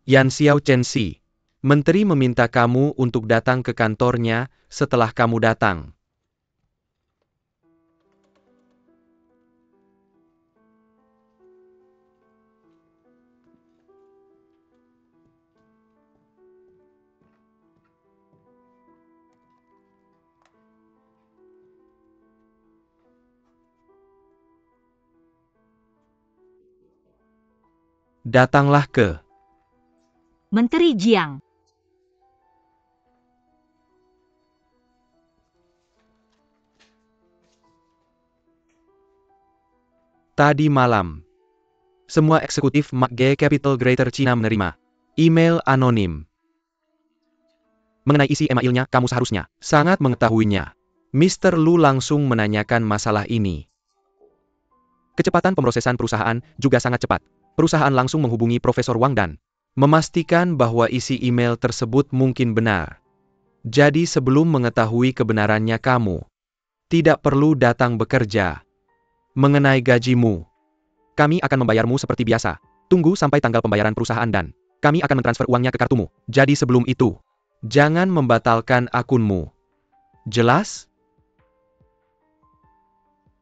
Yan Xiaochen. Menteri meminta kamu untuk datang ke kantornya setelah kamu datang. Datanglah ke Menteri Jiang. Tadi malam. Semua eksekutif McG Capital Greater China menerima email anonim. Mengenai isi emailnya, kamu seharusnya sangat mengetahuinya. Mr. Lu langsung menanyakan masalah ini. Kecepatan pemrosesan perusahaan juga sangat cepat. Perusahaan langsung menghubungi Profesor Wang dan memastikan bahwa isi email tersebut mungkin benar. Jadi sebelum mengetahui kebenarannya kamu tidak perlu datang bekerja. Mengenai gajimu, kami akan membayarmu seperti biasa. Tunggu sampai tanggal pembayaran perusahaan dan kami akan mentransfer uangnya ke kartumu. Jadi sebelum itu, jangan membatalkan akunmu. Jelas?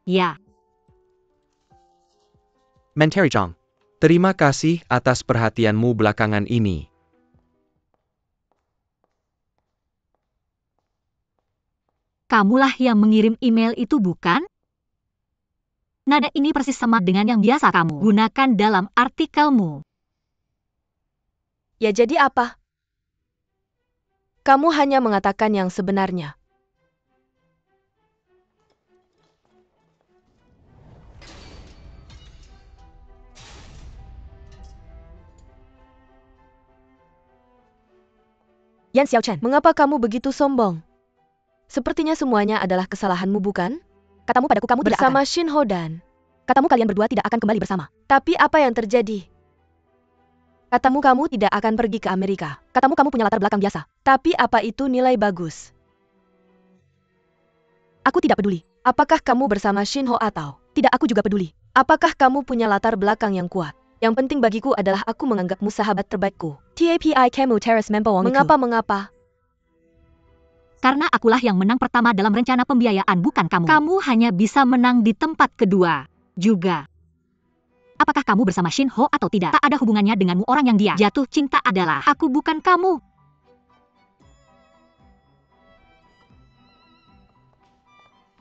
Ya. Menteri Zhang, terima kasih atas perhatianmu belakangan ini. Kamulah yang mengirim email itu, bukan? Nada ini persis sama dengan yang biasa kamu gunakan dalam artikelmu. Ya jadi apa? Kamu hanya mengatakan yang sebenarnya. Yan Xiaochen, mengapa kamu begitu sombong? Sepertinya semuanya adalah kesalahanmu, bukan? Katamu padaku kamu bersama Shin Ho dan katamu kalian berdua tidak akan kembali bersama. Tapi apa yang terjadi? Katamu kamu tidak akan pergi ke Amerika. Katamu kamu punya latar belakang biasa. Tapi apa itu nilai bagus? Aku tidak peduli. Apakah kamu bersama Shin Ho atau tidak, aku juga peduli. Apakah kamu punya latar belakang yang kuat? Yang penting bagiku adalah aku menganggapmu sahabat terbaikku. TAPI kamu teres membawa. Mengapa? Karena akulah yang menang pertama dalam rencana pembiayaan, bukan kamu. Kamu hanya bisa menang di tempat kedua juga. Apakah kamu bersama Shin Ho atau tidak, tak ada hubungannya denganmu. Orang yang dia jatuh cinta adalah aku, bukan kamu.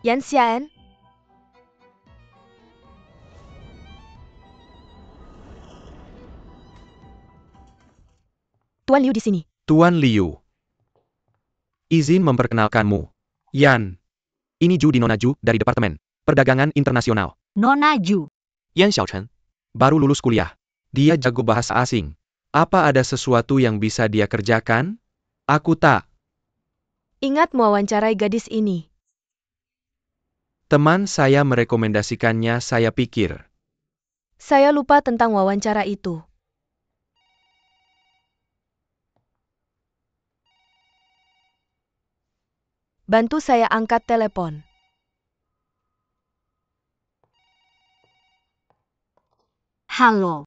Yan Xian. Tuan Liu di sini. Tuan Liu. Izin memperkenalkanmu. Yan. Ini Ju di Nona Ju dari Departemen Perdagangan Internasional. Nona Ju. Yan Xiaochen. Baru lulus kuliah. Dia jago bahasa asing. Apa ada sesuatu yang bisa dia kerjakan? Aku tak. Ingat mewawancarai gadis ini. Teman saya merekomendasikannya, saya pikir. Saya lupa tentang wawancara itu. Bantu saya angkat telepon. Halo.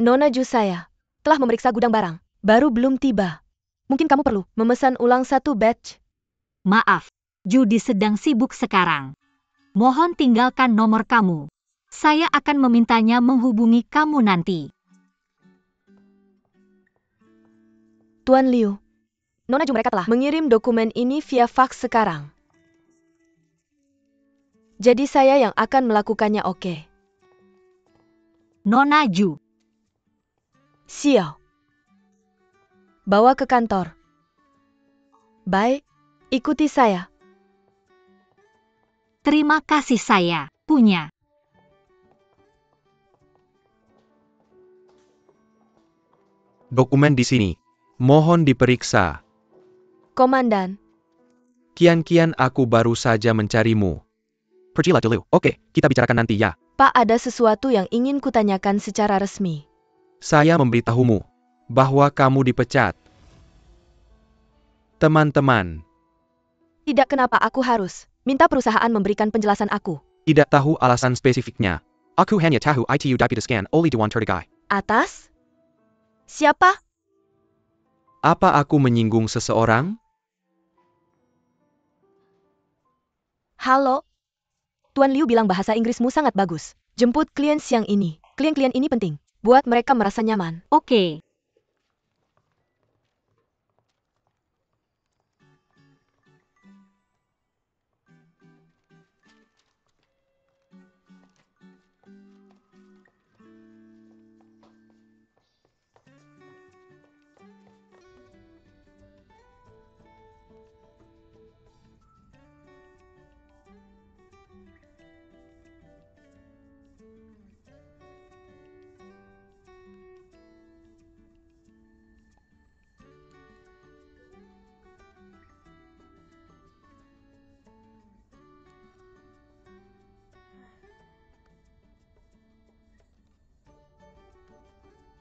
Nona Ju, saya telah memeriksa gudang barang. Baru belum tiba. Mungkin kamu perlu memesan ulang 1 batch. Maaf, Judy sedang sibuk sekarang. Mohon tinggalkan nomor kamu. Saya akan memintanya menghubungi kamu nanti. Tuan Liu. Nona Ju, mereka telah mengirim dokumen ini via fax sekarang. Jadi saya yang akan melakukannya, oke? Nona Ju. Xiao. Bawa ke kantor. Baik, ikuti saya. Terima kasih, saya punya. Dokumen di sini. Mohon diperiksa. Komandan. Kian-kian aku baru saja mencarimu. Pergilah dulu. Oke, kita bicarakan nanti ya. Pak, ada sesuatu yang ingin kutanyakan secara resmi. Saya memberitahumu bahwa kamu dipecat. Teman-teman. Tidak, kenapa aku harus minta perusahaan memberikan penjelasan aku? Tidak tahu alasan spesifiknya. Aku hanya tahu itu dapat scan oleh Dewan Terdegai. Atas? Siapa? Apa aku menyinggung seseorang? Halo? Tuan Liu bilang bahasa Inggrismu sangat bagus. Jemput klien siang ini. Klien-klien ini penting. Buat mereka merasa nyaman. Oke.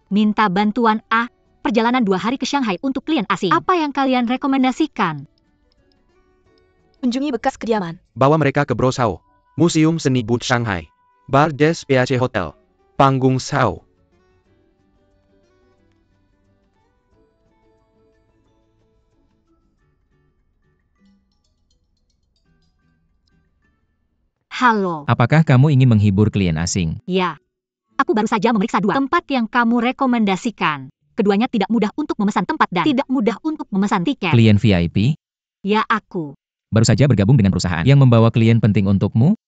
Minta bantuan A. Perjalanan 2 hari ke Shanghai untuk klien asing. Apa yang kalian rekomendasikan? Kunjungi bekas kediaman. Bawa mereka ke Bro Sao, Museum Seni Booth Shanghai, Bar Jazz PAC Hotel, Panggung Sao. Halo. Apakah kamu ingin menghibur klien asing? Ya. Aku baru saja memeriksa 2 tempat yang kamu rekomendasikan. Keduanya tidak mudah untuk memesan tempat dan tidak mudah untuk memesan tiket. Klien VIP? Ya, aku. Baru saja bergabung dengan perusahaan yang membawa klien penting untukmu?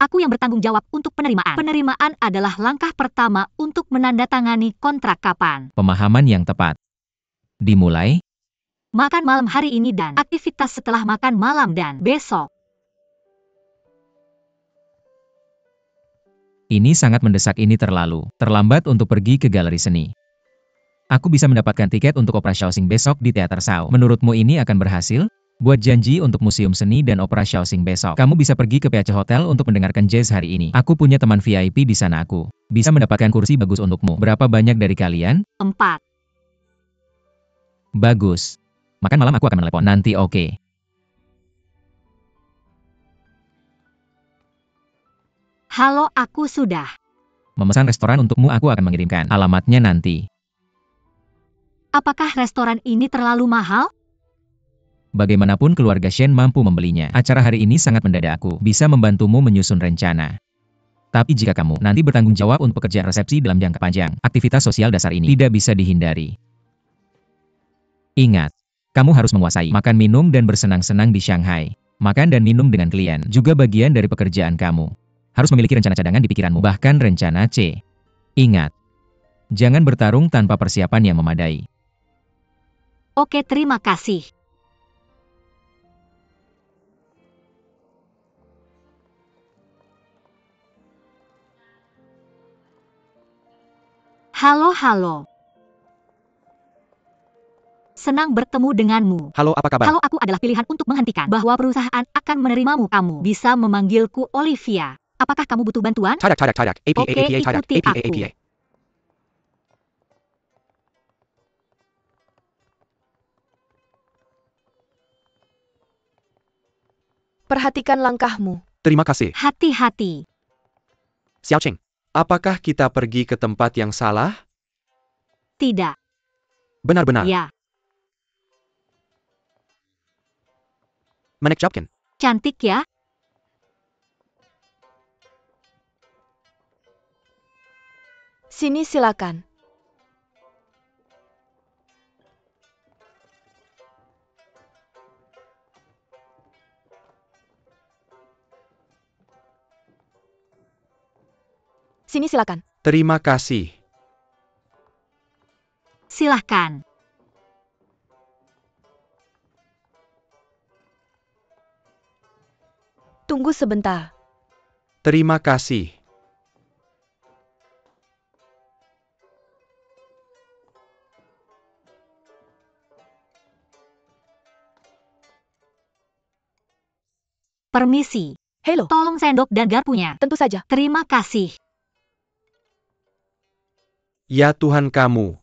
Aku yang bertanggung jawab untuk penerimaan. Penerimaan adalah langkah pertama untuk menandatangani kontrak kapan. Pemahaman yang tepat. Dimulai? Makan malam hari ini dan aktivitas setelah makan malam dan besok. Ini sangat mendesak, ini terlalu terlambat untuk pergi ke galeri seni. Aku bisa mendapatkan tiket untuk opera Shaoxing besok di Teater Sao. Menurutmu ini akan berhasil? Buat janji untuk museum seni dan opera Shaoxing besok. Kamu bisa pergi ke PAC Hotel untuk mendengarkan jazz hari ini. Aku punya teman VIP di sana, aku bisa mendapatkan kursi bagus untukmu. Berapa banyak dari kalian? 4. Bagus. Makan malam aku akan menelepon nanti, oke? Halo, aku sudah. Memesan restoran untukmu, aku akan mengirimkan alamatnya nanti. Apakah restoran ini terlalu mahal? Bagaimanapun keluarga Shen mampu membelinya. Acara hari ini sangat mendadak, aku bisa membantumu menyusun rencana. Tapi jika kamu nanti bertanggung jawab untuk pekerjaan resepsi dalam jangka panjang, aktivitas sosial dasar ini tidak bisa dihindari. Ingat, kamu harus menguasai makan minum dan bersenang-senang di Shanghai. Makan dan minum dengan klien juga bagian dari pekerjaan kamu. Harus memiliki rencana cadangan di pikiranmu, bahkan rencana C. Ingat, jangan bertarung tanpa persiapan yang memadai. Oke, terima kasih. Halo. Senang bertemu denganmu. Halo, apa kabar? Halo, aku adalah pilihan untuk menghentikan bahwa perusahaan akan menerimamu. Kamu bisa memanggilku Olivia. Apakah kamu butuh bantuan? Cadak, APA, Oke, ikuti aku. Perhatikan langkahmu. Terima kasih. Hati-hati. Xiaocheng, apakah kita pergi ke tempat yang salah? Tidak. Benar-benar. Ya. Menekjapkan. Cantik ya? Sini silakan. Sini silakan. Terima kasih. Silahkan. Tunggu sebentar. Terima kasih. Permisi. Halo. Tolong sendok dan garpunya. Tentu saja. Terima kasih. Ya Tuhan kamu.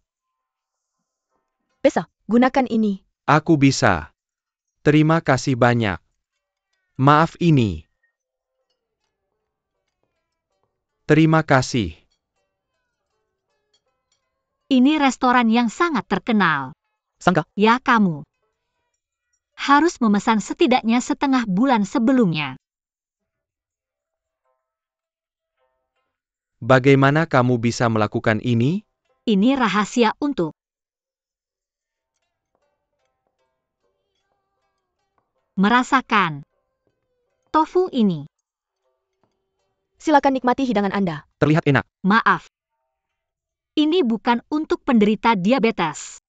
Bisa. Gunakan ini. Aku bisa. Terima kasih banyak. Maaf ini. Terima kasih. Ini restoran yang sangat terkenal. Sangka, Ya, kamu harus memesan setidaknya setengah bulan sebelumnya. bagaimana kamu bisa melakukan ini? Ini rahasia untuk merasakan tofu ini. Silakan nikmati hidangan Anda. Terlihat enak. Maaf. Ini bukan untuk penderita diabetes.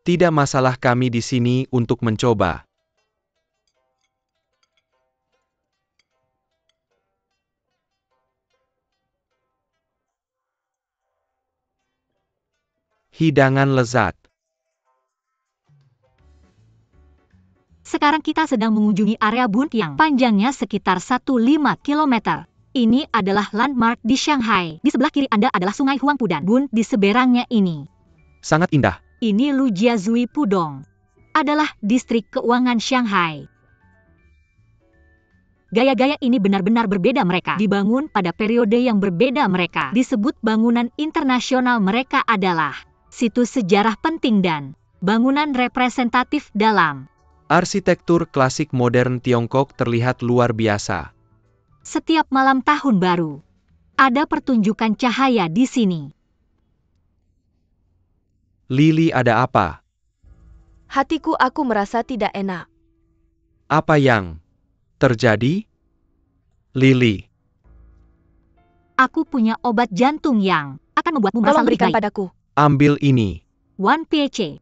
Tidak masalah, kami di sini untuk mencoba. Hidangan lezat. Sekarang kita sedang mengunjungi area Bund yang panjangnya sekitar 15 km. Ini adalah landmark di Shanghai. Di sebelah kiri Anda adalah Sungai Huangpu dan Bund di seberangnya ini. Sangat indah. Ini Lujiazui Pudong. Adalah distrik keuangan Shanghai. Gaya-gaya ini benar-benar berbeda, mereka dibangun pada periode yang berbeda, mereka disebut bangunan internasional, mereka adalah situs sejarah penting dan bangunan representatif dalam Arsitektur klasik modern Tiongkok terlihat luar biasa. setiap malam tahun baru. Ada pertunjukan cahaya di sini. Lily, ada apa? Hatiku, aku merasa tidak enak. Apa yang terjadi? Lily, Aku punya obat jantung yang akan membuatmu merasa Tolong lebih berikan baik. padaku. ambil ini. 1 PC.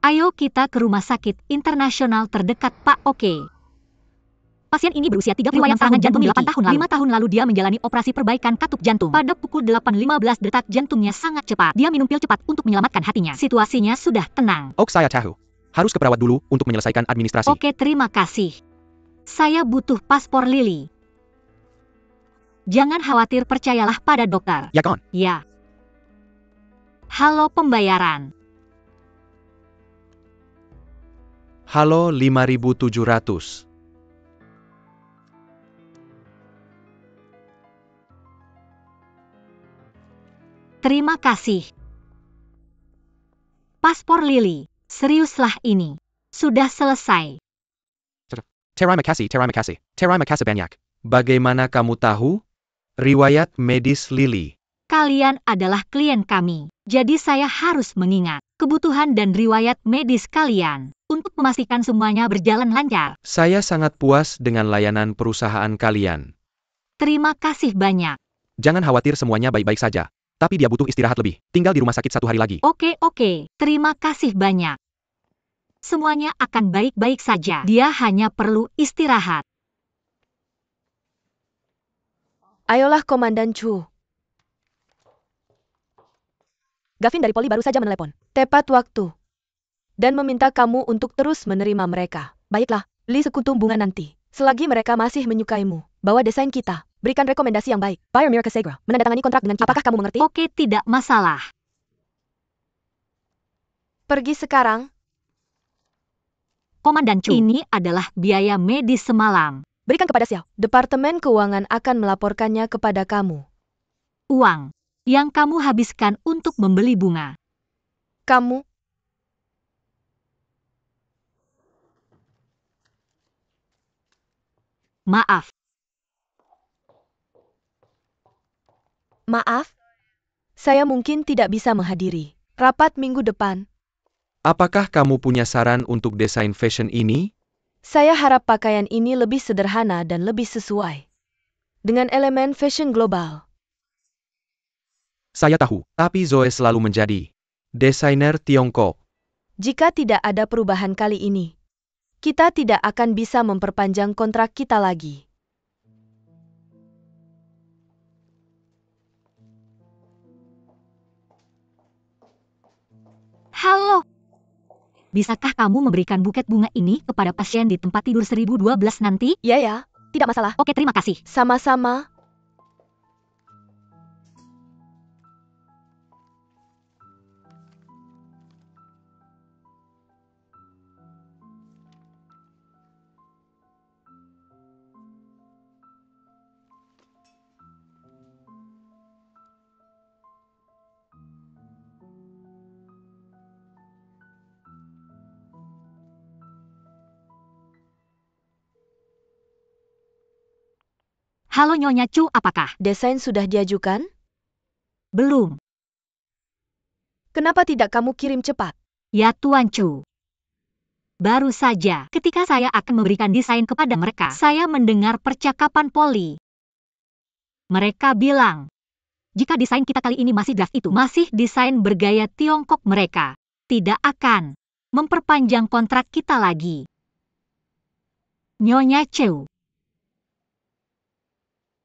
Ayo kita ke rumah sakit internasional terdekat, Pak. Oke. Pasien ini berusia 36 tahun, serangan jantung 8 tahun lalu. 5 tahun lalu dia menjalani operasi perbaikan katup jantung. Pada pukul 8.15 detak jantungnya sangat cepat. Dia minum pil cepat untuk menyelamatkan hatinya. Situasinya sudah tenang. Oh, saya tahu. Harus ke perawat dulu untuk menyelesaikan administrasi. Oke, terima kasih. Saya butuh paspor Lily. Jangan khawatir, percayalah pada dokter. Ya kan? Ya. Halo, pembayaran. Halo, 5.700. Terima kasih. Paspor Lily. Seriuslah ini. Sudah selesai. Terima kasih banyak. Bagaimana kamu tahu? Riwayat medis Lily. Kalian adalah klien kami. Jadi saya harus mengingat kebutuhan dan riwayat medis kalian untuk memastikan semuanya berjalan lancar. Saya sangat puas dengan layanan perusahaan kalian. Terima kasih banyak. Jangan khawatir, semuanya baik-baik saja. Tapi dia butuh istirahat lebih. Tinggal di rumah sakit 1 hari lagi. Oke. Terima kasih banyak. Semuanya akan baik-baik saja. Dia hanya perlu istirahat. Ayolah, Komandan Chu. Gavin dari Poli baru saja menelepon. Tepat waktu. Dan meminta kamu untuk terus menerima mereka. Baiklah, beli sekuntum bunga nanti. Selagi mereka masih menyukaimu, bawa desain kita. Berikan rekomendasi yang baik. Buyer Mirka Segra, menandatangani kontrak dengan kita. Apakah kamu mengerti? Oke, tidak masalah. Pergi sekarang. Komandan Chu, ini adalah biaya medis semalam. Berikan kepada Xiao. Departemen Keuangan akan melaporkannya kepada kamu. Uang yang kamu habiskan untuk membeli bunga. Kamu, Maaf. maaf. Saya mungkin tidak bisa menghadiri rapat minggu depan. Apakah kamu punya saran untuk desain fashion ini? Saya harap pakaian ini lebih sederhana dan lebih sesuai dengan elemen fashion global. Saya tahu, tapi Zoe selalu menjadi desainer Tiongkok. Jika tidak ada perubahan kali ini, kita tidak akan bisa memperpanjang kontrak kita lagi. Halo. Bisakah kamu memberikan buket bunga ini kepada pasien di tempat tidur 1012 nanti? Ya, tidak masalah. Oke, terima kasih. Sama-sama. Halo Nyonya Chu, apakah? Desain sudah diajukan? Belum. Kenapa tidak kamu kirim cepat? Ya Tuan Chu. Baru saja, ketika saya akan memberikan desain kepada mereka, saya mendengar percakapan Polly. Mereka bilang, jika desain kita kali ini masih draft itu, masih desain bergaya Tiongkok, mereka tidak akan memperpanjang kontrak kita lagi. Nyonya Chu.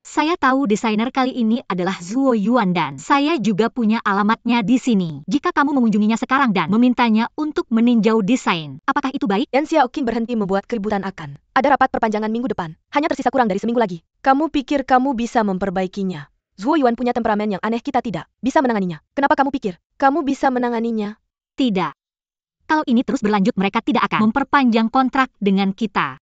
Saya tahu desainer kali ini adalah Zuo Yuan dan saya juga punya alamatnya di sini. Jika kamu mengunjunginya sekarang dan memintanya untuk meninjau desain, apakah itu baik? Dan Xiaoqing berhenti membuat keributan akan. Ada rapat perpanjangan minggu depan. Hanya tersisa kurang dari seminggu lagi. Kamu pikir kamu bisa memperbaikinya? Zuo Yuan punya temperamen yang aneh, kita tidak bisa menanganinya. Kenapa kamu pikir kamu bisa menanganinya? Tidak. Kalau ini terus berlanjut, mereka tidak akan memperpanjang kontrak dengan kita.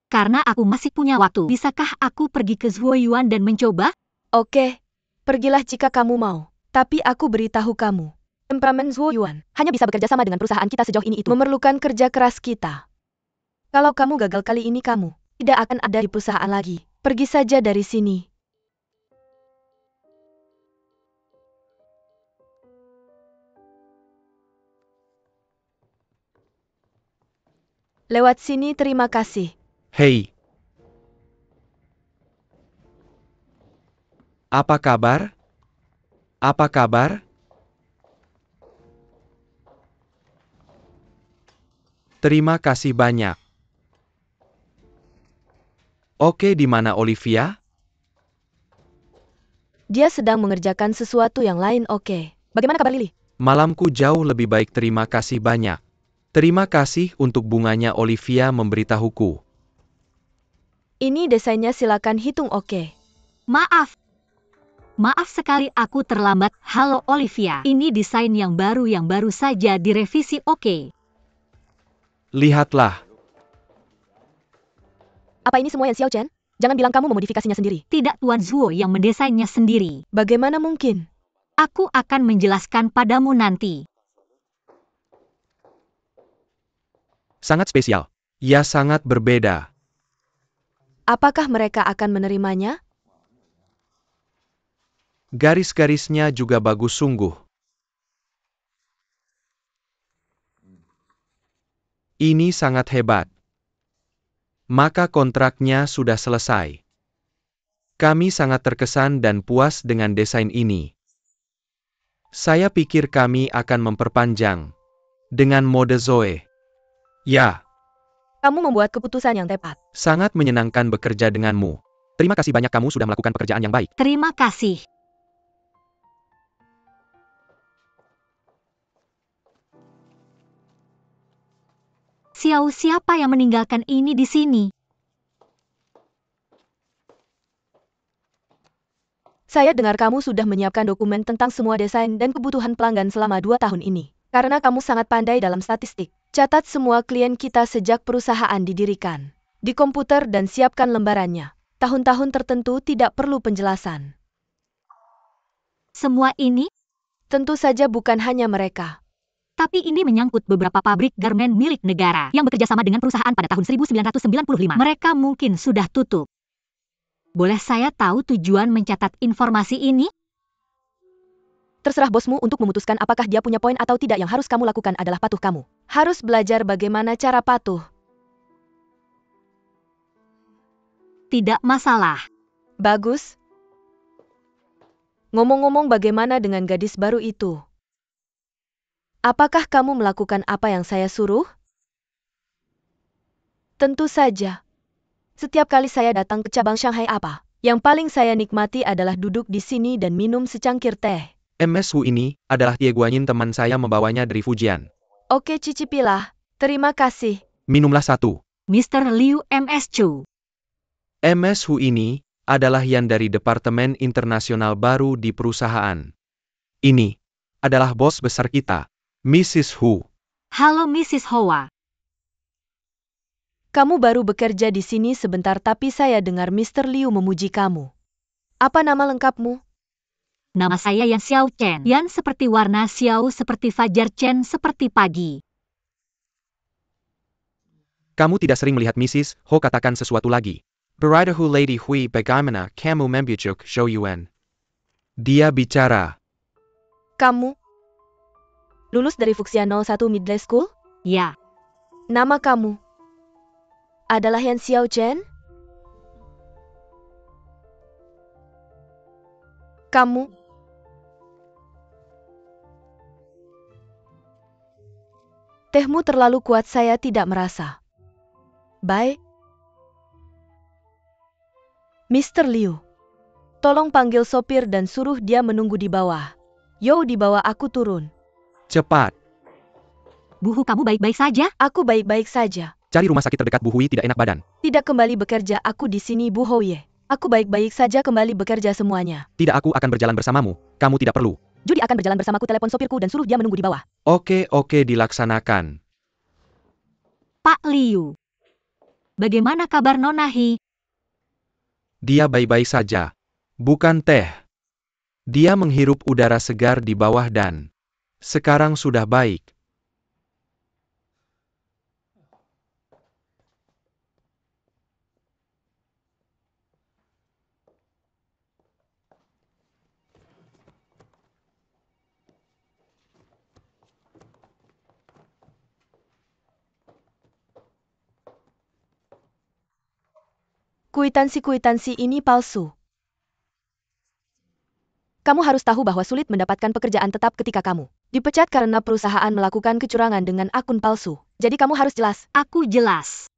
Karena aku masih punya waktu, bisakah aku pergi ke Zuo Yuan dan mencoba? Oke, pergilah jika kamu mau. Tapi aku beritahu kamu, temperamen Zuo Yuan hanya bisa bekerja sama dengan perusahaan kita sejauh ini, itu memerlukan kerja keras kita. Kalau kamu gagal kali ini, kamu tidak akan ada di perusahaan lagi. Pergi saja dari sini. Lewat sini, terima kasih. Hei. Apa kabar? Apa kabar? Terima kasih banyak. Oke, di mana Olivia? Dia sedang mengerjakan sesuatu yang lain. Oke. Bagaimana kabar Lily? Malamku jauh lebih baik, terima kasih banyak. Terima kasih untuk bunganya, Olivia memberitahuku. Ini desainnya, silakan hitung. Oke. Maaf. Maaf sekali aku terlambat. Halo Olivia, ini desain yang baru saja direvisi. Oke. Lihatlah. Apa ini semua yang Xiao Chen? Jangan bilang kamu memodifikasinya sendiri. Tidak, Tuan Zuo yang mendesainnya sendiri. Bagaimana mungkin? Aku akan menjelaskan padamu nanti. Sangat spesial. Ya, sangat berbeda. Apakah mereka akan menerimanya? Garis-garisnya juga bagus sungguh. Ini sangat hebat. Maka kontraknya sudah selesai. Kami sangat terkesan dan puas dengan desain ini. Saya pikir kami akan memperpanjang dengan mode Zoe. Ya, Kamu membuat keputusan yang tepat. sangat menyenangkan bekerja denganmu. Terima kasih banyak, kamu sudah melakukan pekerjaan yang baik. Terima kasih. Xiao, siapa yang meninggalkan ini di sini? Saya dengar kamu sudah menyiapkan dokumen tentang semua desain dan kebutuhan pelanggan selama 2 tahun ini. Karena kamu sangat pandai dalam statistik, catat semua klien kita sejak perusahaan didirikan di komputer dan siapkan lembarannya. Tahun-tahun tertentu tidak perlu penjelasan. Semua ini? Tentu saja bukan hanya mereka. Tapi ini menyangkut beberapa pabrik garmen milik negara yang bekerja sama dengan perusahaan pada tahun 1995. Mereka mungkin sudah tutup. Boleh saya tahu tujuan mencatat informasi ini? Terserah bosmu untuk memutuskan apakah dia punya poin atau tidak. Yang harus kamu lakukan adalah patuh. Kamu harus belajar bagaimana cara patuh. Tidak masalah. Bagus. Ngomong-ngomong, bagaimana dengan gadis baru itu? Apakah kamu melakukan apa yang saya suruh? Tentu saja. Setiap kali saya datang ke cabang Shanghai, apa yang paling saya nikmati adalah duduk di sini dan minum secangkir teh. MS Wu ini adalah Tie Guanyin, teman saya membawanya dari Fujian. Oke, cicipilah. Terima kasih. Minumlah satu. Mr. Liu MS Chu. MS Wu ini adalah yang dari Departemen Internasional baru di perusahaan. Ini adalah bos besar kita, Mrs. Hu. Halo Mrs. Hoa. Kamu baru bekerja di sini sebentar, tapi saya dengar Mr. Liu memuji kamu. Apa nama lengkapmu? Nama saya Yan Xiao Chen. Yan seperti warna, Xiao seperti fajar, Chen seperti pagi. Kamu tidak sering melihat Mrs. Ho katakan sesuatu lagi. Beritahu Lady Hui bagaimana kamu membujuk Zhou Yuan. Dia bicara. Kamu lulus dari Fuxia 01 Middle School? Ya, Nama kamu adalah Yan Xiao Chen? Kamu tehmu terlalu kuat, saya tidak merasa. Baik. Mr. Liu, tolong panggil sopir dan suruh dia menunggu di bawah. Yo, di bawah, aku turun. Cepat. Bu Hu, kamu baik-baik saja? Aku baik-baik saja. Cari rumah sakit terdekat. Bu Hui tidak enak badan. Tidak kembali bekerja aku di sini, Bu Houye. Aku baik-baik saja kembali bekerja semuanya. Tidak, aku akan berjalan bersamamu. Kamu tidak perlu. Judy akan berjalan bersamaku, telepon sopirku dan suruh dia menunggu di bawah. Oke, dilaksanakan. Pak Liu. Bagaimana kabar Nona He? Dia baik-baik saja. Bukan teh. Dia menghirup udara segar di bawah dan sekarang sudah baik. Kuitansi ini palsu. Kamu harus tahu bahwa sulit mendapatkan pekerjaan tetap ketika kamu dipecat karena perusahaan melakukan kecurangan dengan akun palsu. Jadi kamu harus jelas. Aku jelas.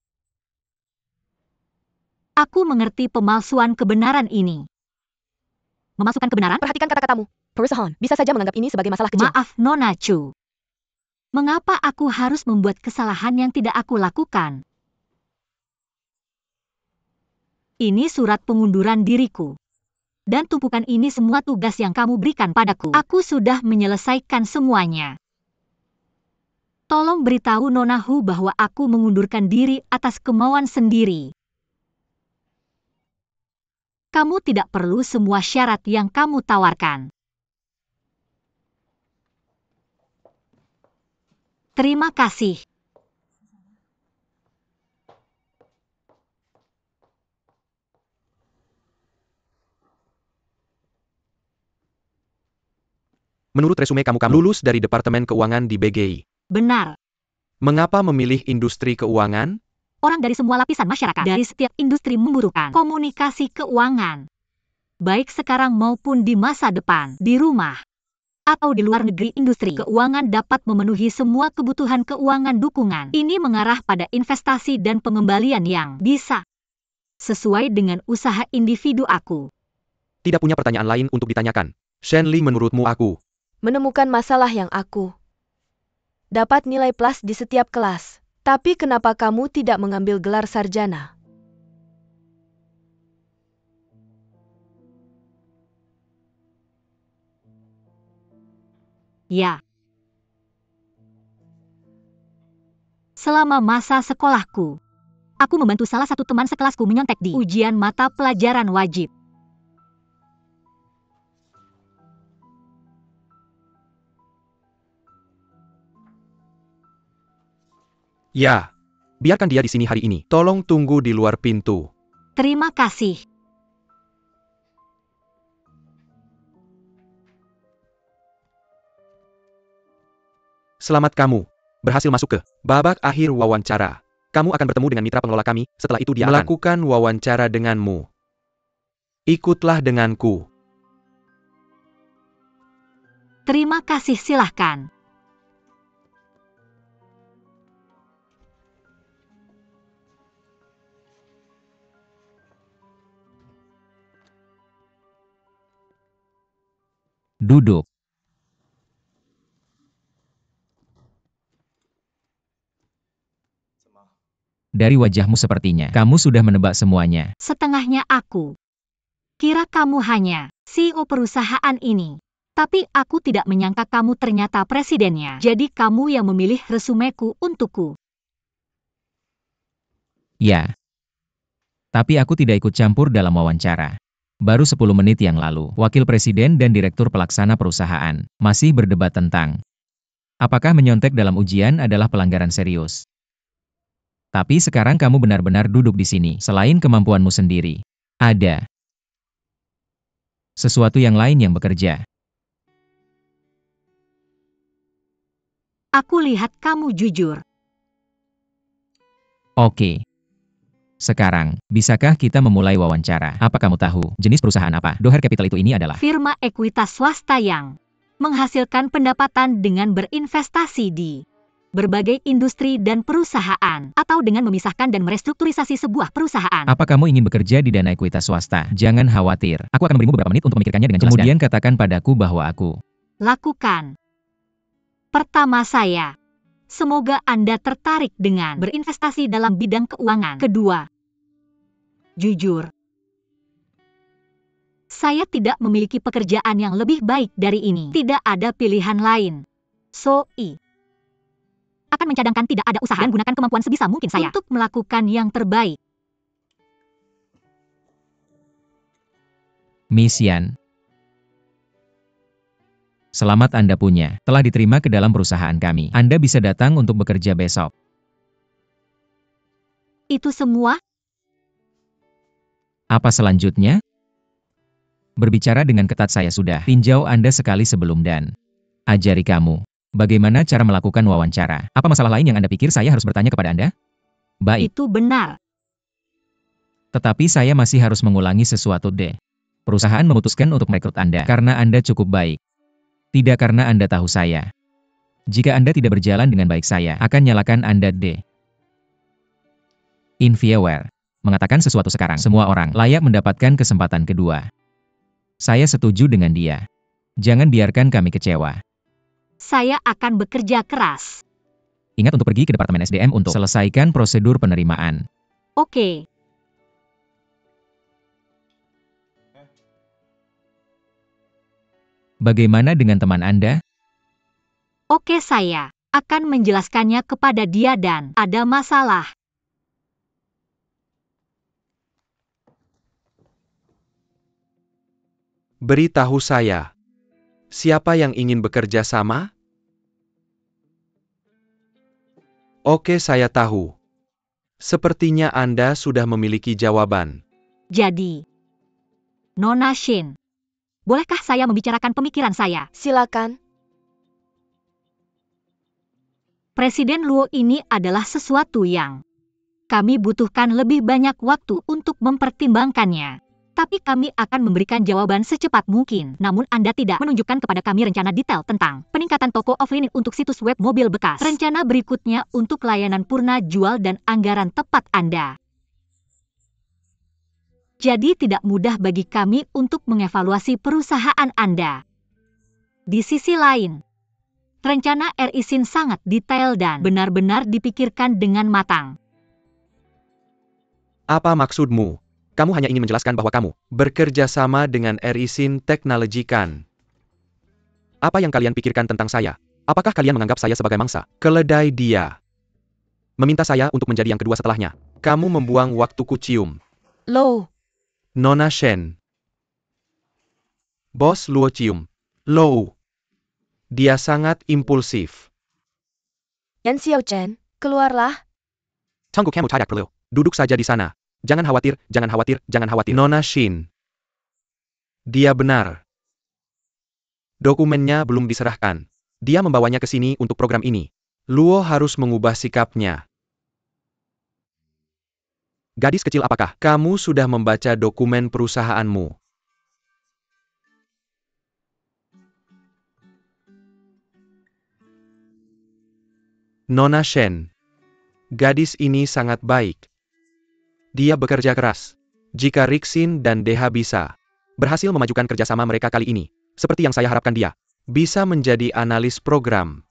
Aku mengerti pemalsuan kebenaran ini. Memasukkan kebenaran? Perhatikan kata-katamu. Perusahaan bisa saja menganggap ini sebagai masalah kecil. Maaf Nona Chu. Mengapa aku harus membuat kesalahan yang tidak aku lakukan? Ini surat pengunduran diriku. Dan tumpukan ini semua tugas yang kamu berikan padaku. Aku sudah menyelesaikan semuanya. Tolong beritahu Nona Hu bahwa aku mengundurkan diri atas kemauan sendiri. Kamu tidak perlu semua syarat yang kamu tawarkan. Terima kasih. Menurut resume kamu lulus dari Departemen Keuangan di BGI. Benar. Mengapa memilih industri keuangan? Orang dari semua lapisan masyarakat, dari setiap industri membutuhkan komunikasi keuangan. Baik sekarang maupun di masa depan, di rumah, atau di luar negeri, industri keuangan dapat memenuhi semua kebutuhan keuangan dukungan. Ini mengarah pada investasi dan pengembalian yang bisa sesuai dengan usaha individu aku. Tidak punya pertanyaan lain untuk ditanyakan. Shen Li, menurutmu aku Menemukan masalah yang aku dapat nilai plus di setiap kelas. Tapi kenapa kamu tidak mengambil gelar sarjana? Ya. Selama masa sekolahku, aku membantu salah satu teman sekelasku menyontek di ujian mata pelajaran wajib. Ya. Biarkan dia di sini hari ini. Tolong tunggu di luar pintu. Terima kasih. Selamat, kamu berhasil masuk ke babak akhir wawancara. Kamu akan bertemu dengan mitra pengelola kami. Setelah itu dia akan melakukan wawancara denganmu. Ikutlah denganku. Terima kasih, silahkan. Duduk. Dari wajahmu sepertinya, kamu sudah menebak semuanya. Setengahnya aku. Kira kamu hanya CEO perusahaan ini. Tapi aku tidak menyangka kamu ternyata presidennya. Jadi kamu yang memilih resumeku untukku. Ya. Tapi aku tidak ikut campur dalam wawancara. Baru 10 menit yang lalu, Wakil Presiden dan Direktur Pelaksana Perusahaan masih berdebat tentang apakah menyontek dalam ujian adalah pelanggaran serius. Tapi sekarang kamu benar-benar duduk di sini. Selain kemampuanmu sendiri, ada sesuatu yang lain yang bekerja. Aku lihat kamu jujur. Oke. Sekarang, bisakah kita memulai wawancara? Apa kamu tahu jenis perusahaan apa? Doher Capital itu ini adalah Firma ekuitas swasta yang menghasilkan pendapatan dengan berinvestasi di berbagai industri dan perusahaan, atau dengan memisahkan dan merestrukturisasi sebuah perusahaan. Apa kamu ingin bekerja di dana ekuitas swasta? Jangan khawatir. Aku akan memberimu beberapa menit untuk memikirkannya dengan jelas. Kemudian katakan padaku bahwa aku Lakukan. Pertama saya. Semoga Anda tertarik dengan berinvestasi dalam bidang keuangan. Kedua. Jujur. Saya tidak memiliki pekerjaan yang lebih baik dari ini. Tidak ada pilihan lain. Akan mencadangkan tidak ada usaha dan gunakan kemampuan sebisa mungkin saya untuk melakukan yang terbaik. Misian. Selamat Anda telah diterima ke dalam perusahaan kami. Anda bisa datang untuk bekerja besok. Itu semua? Apa selanjutnya? Berbicara dengan ketat saya sudah tinjau Anda sekali sebelum dan ajari kamu bagaimana cara melakukan wawancara. Apa masalah lain yang Anda pikir saya harus bertanya kepada Anda? Baik. Itu benar. Tetapi saya masih harus mengulangi sesuatu deh. Perusahaan memutuskan untuk merekrut Anda karena Anda cukup baik. Tidak karena Anda tahu saya. Jika Anda tidak berjalan dengan baik saya akan nyalakan Anda deh. InVieware mengatakan sesuatu sekarang. Semua orang layak mendapatkan kesempatan kedua. Saya setuju dengan dia. Jangan biarkan kami kecewa. Saya akan bekerja keras. Ingat untuk pergi ke Departemen SDM untuk selesaikan prosedur penerimaan. Oke. Bagaimana dengan teman Anda? Oke, saya akan menjelaskannya kepada dia dan ada masalah. Beritahu saya. Siapa yang ingin bekerja sama? Oke, saya tahu. Sepertinya Anda sudah memiliki jawaban. Jadi, Nona Shin, bolehkah saya membicarakan pemikiran saya? Silakan. Presiden Luo ini adalah sesuatu yang kami butuhkan lebih banyak waktu untuk mempertimbangkannya. Tapi kami akan memberikan jawaban secepat mungkin. Namun Anda tidak menunjukkan kepada kami rencana detail tentang peningkatan toko offline untuk situs web mobil bekas. Rencana berikutnya untuk layanan purna jual dan anggaran tepat Anda. Jadi tidak mudah bagi kami untuk mengevaluasi perusahaan Anda. Di sisi lain, rencana RISIN sangat detail dan benar-benar dipikirkan dengan matang. Apa maksudmu? Kamu hanya ingin menjelaskan bahwa kamu bekerja sama dengan RISIN Technology kan? Apa yang kalian pikirkan tentang saya? Apakah kalian menganggap saya sebagai mangsa? Keledai dia. Meminta saya untuk menjadi yang kedua setelahnya. Kamu membuang waktuku cium. Low. Nona Shen. Bos Luo cium. Low. Dia sangat impulsif. Yan Xiao Chen, keluarlah. Tunggu kamu tidak perlu. Duduk saja di sana. Jangan khawatir, jangan khawatir, jangan khawatir. Nona Shin. Dia benar. Dokumennya belum diserahkan. Dia membawanya ke sini untuk program ini. Luo harus mengubah sikapnya. Gadis kecil, apakah kamu sudah membaca dokumen perusahaanmu? Nona Shen. Gadis ini sangat baik. Dia bekerja keras. Jika Rixin dan DH bisa berhasil memajukan kerjasama mereka kali ini, seperti yang saya harapkan dia bisa menjadi analis program.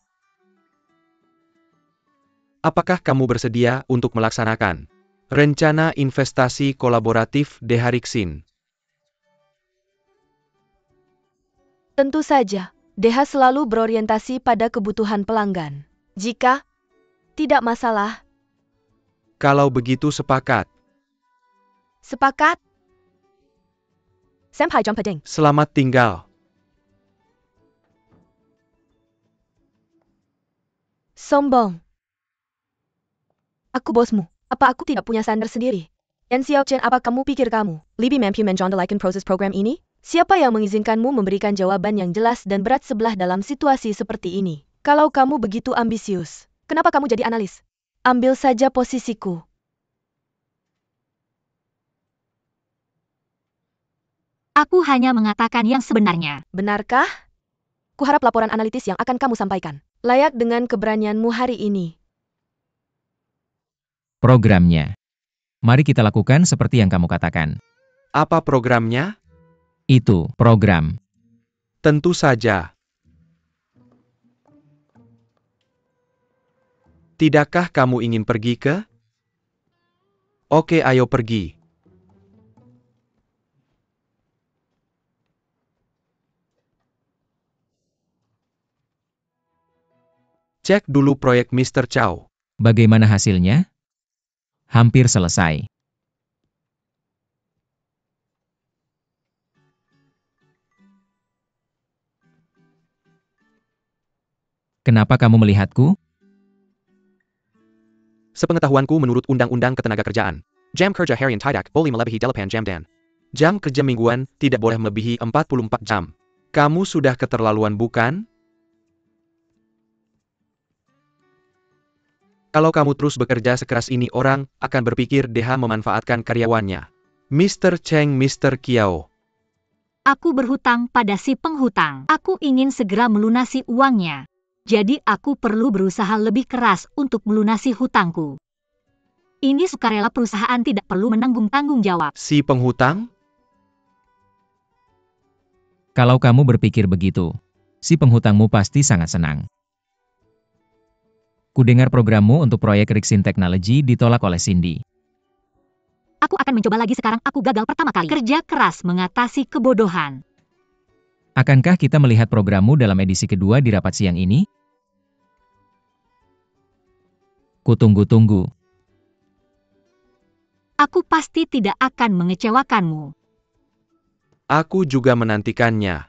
Apakah kamu bersedia untuk melaksanakan rencana investasi kolaboratif DH Rixin? Tentu saja, DH selalu berorientasi pada kebutuhan pelanggan. Jika tidak masalah, Kalau begitu sepakat. sepakat? Senpai Jumpading. Selamat tinggal. Sombong. Aku bosmu. Apa aku tidak punya standar sendiri? Yan Xiao Chen, apa kamu pikir kamu lebih mampu menjondolakan proses program ini? Siapa yang mengizinkanmu memberikan jawaban yang jelas dan berat sebelah dalam situasi seperti ini? Kalau kamu begitu ambisius, kenapa kamu jadi analis? Ambil saja posisiku. Aku hanya mengatakan yang sebenarnya. Benarkah? Kuharap laporan analitis yang akan kamu sampaikan layak dengan keberanianmu hari ini. Programnya. Mari kita lakukan seperti yang kamu katakan. Apa programnya? Itu program. Tentu saja. Tidakkah kamu ingin pergi ke? Oke, ayo pergi. Cek dulu proyek Mr. Chow. Bagaimana hasilnya? Hampir selesai. Kenapa kamu melihatku? Sepengetahuanku menurut Undang-Undang Ketenagakerjaan, jam kerja harian tidak boleh melebihi 8 jam dan jam kerja mingguan tidak boleh melebihi 44 jam. Kamu sudah keterlaluan bukan? Kalau kamu terus bekerja sekeras ini orang akan berpikir DH memanfaatkan karyawannya. Mr. Cheng, Mr. Kiao. Aku berhutang pada si penghutang. Aku ingin segera melunasi uangnya. Jadi aku perlu berusaha lebih keras untuk melunasi hutangku. Ini sukarela, perusahaan tidak perlu menanggung tanggung jawab. Si penghutang? Kalau kamu berpikir begitu, si penghutangmu pasti sangat senang. Kudengar programmu untuk proyek Rixin Technology ditolak oleh Cindy. Aku akan mencoba lagi, sekarang aku gagal pertama kali. Kerja keras mengatasi kebodohan. Akankah kita melihat programmu dalam edisi kedua di rapat siang ini? Kutunggu-tunggu. Aku pasti tidak akan mengecewakanmu. Aku juga menantikannya.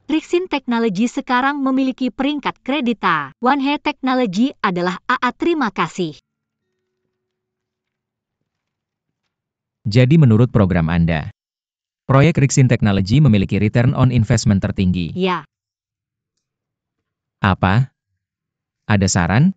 Rixin Technology sekarang memiliki peringkat kredit A. One He Technology adalah AA. Terima kasih. Jadi menurut program Anda, proyek Rixin Technology memiliki return on investment tertinggi. Ya, Apa? Ada saran?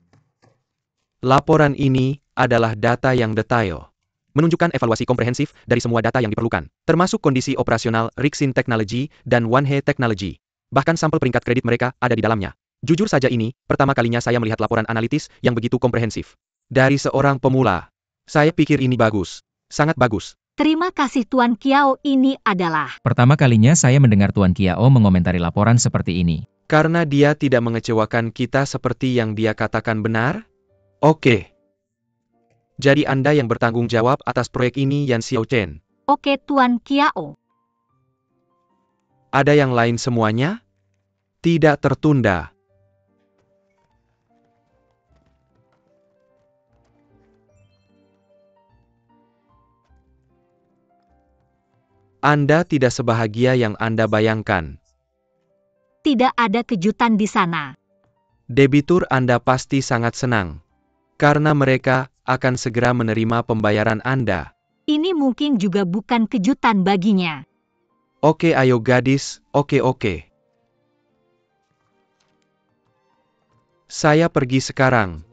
Laporan ini adalah data yang detail. Menunjukkan evaluasi komprehensif dari semua data yang diperlukan, termasuk kondisi operasional Rixin Technology dan One He Technology. Bahkan sampel peringkat kredit mereka ada di dalamnya. Jujur saja ini, pertama kalinya saya melihat laporan analitis yang begitu komprehensif. Dari seorang pemula, saya pikir ini bagus. Sangat bagus. terima kasih Tuan Kiao. Ini adalah Pertama kalinya saya mendengar Tuan Kiao mengomentari laporan seperti ini. Karena dia tidak mengecewakan kita seperti yang dia katakan, benar? Oke. Jadi Anda yang bertanggung jawab atas proyek ini, Yan Xiao Chen. oke Tuan Kiao. Ada yang lain semuanya? Tidak tertunda. Anda tidak sebahagia yang Anda bayangkan. Tidak ada kejutan di sana. Debitur Anda pasti sangat senang. Karena mereka akan segera menerima pembayaran Anda. Ini mungkin juga bukan kejutan baginya. Oke, ayo gadis, oke. Saya pergi sekarang.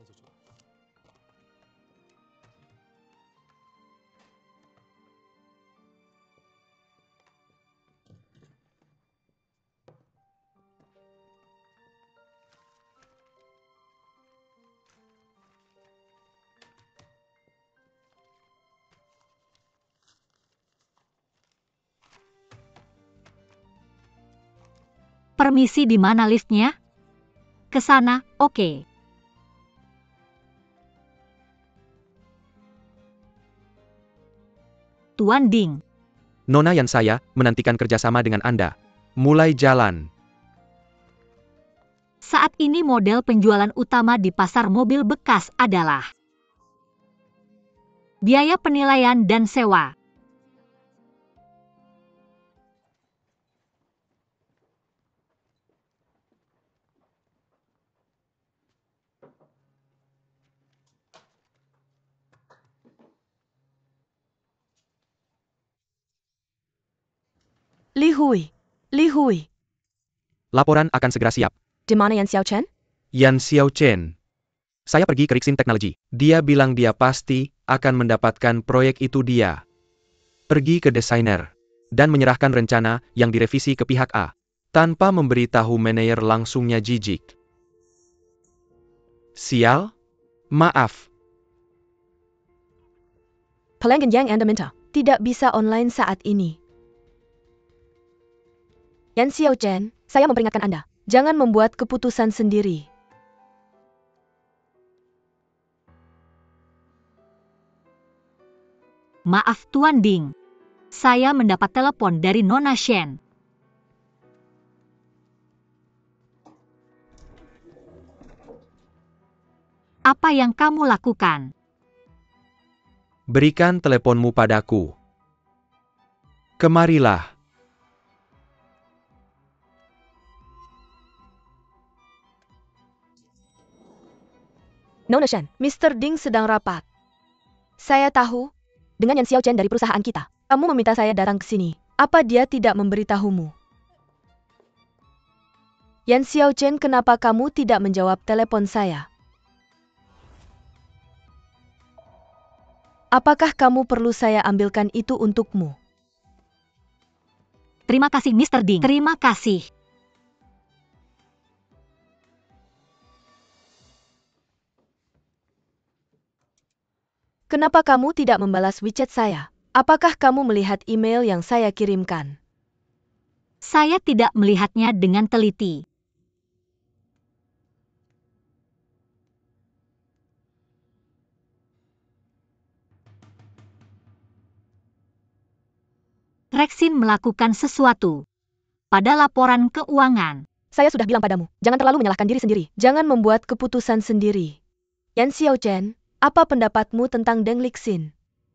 Permisi, di mana liftnya? Ke sana, oke. Tuan Ding. Nona Yan, saya menantikan kerjasama dengan Anda. Mulai jalan. Saat ini model penjualan utama di pasar mobil bekas adalah biaya penilaian dan sewa. Li Hui. Li Hui. Laporan akan segera siap. Di mana Yan Xiaochen? Yan Xiaochen. Saya pergi ke Rixin Technology. Dia bilang dia pasti akan mendapatkan proyek itu dia. Pergi ke desainer. Dan menyerahkan rencana yang direvisi ke pihak A. Tanpa memberitahu manajer langsungnya jijik. Sial? Maaf. Pelanggan yang Anda minta tidak bisa online saat ini. Yan Xiaochen, saya memperingatkan Anda. Jangan membuat keputusan sendiri. Maaf Tuan Ding. Saya mendapat telepon dari Nona Shen. Apa yang kamu lakukan? Berikan teleponmu padaku. Kemarilah. Nona Shen, Mr. Ding sedang rapat. Saya tahu, dengan Yan Xiaochen dari perusahaan kita. Kamu meminta saya datang ke sini. Apa dia tidak memberitahumu? Yan Xiaochen, kenapa kamu tidak menjawab telepon saya? Apakah kamu perlu saya ambilkan itu untukmu? Terima kasih Mr. Ding. Terima kasih. Kenapa kamu tidak membalas WeChat saya? Apakah kamu melihat email yang saya kirimkan? Saya tidak melihatnya dengan teliti. Rexin melakukan sesuatu. Pada laporan keuangan. Saya sudah bilang padamu, jangan terlalu menyalahkan diri sendiri. Jangan membuat keputusan sendiri. Yan Xiaochen, apa pendapatmu tentang Deng Lixin?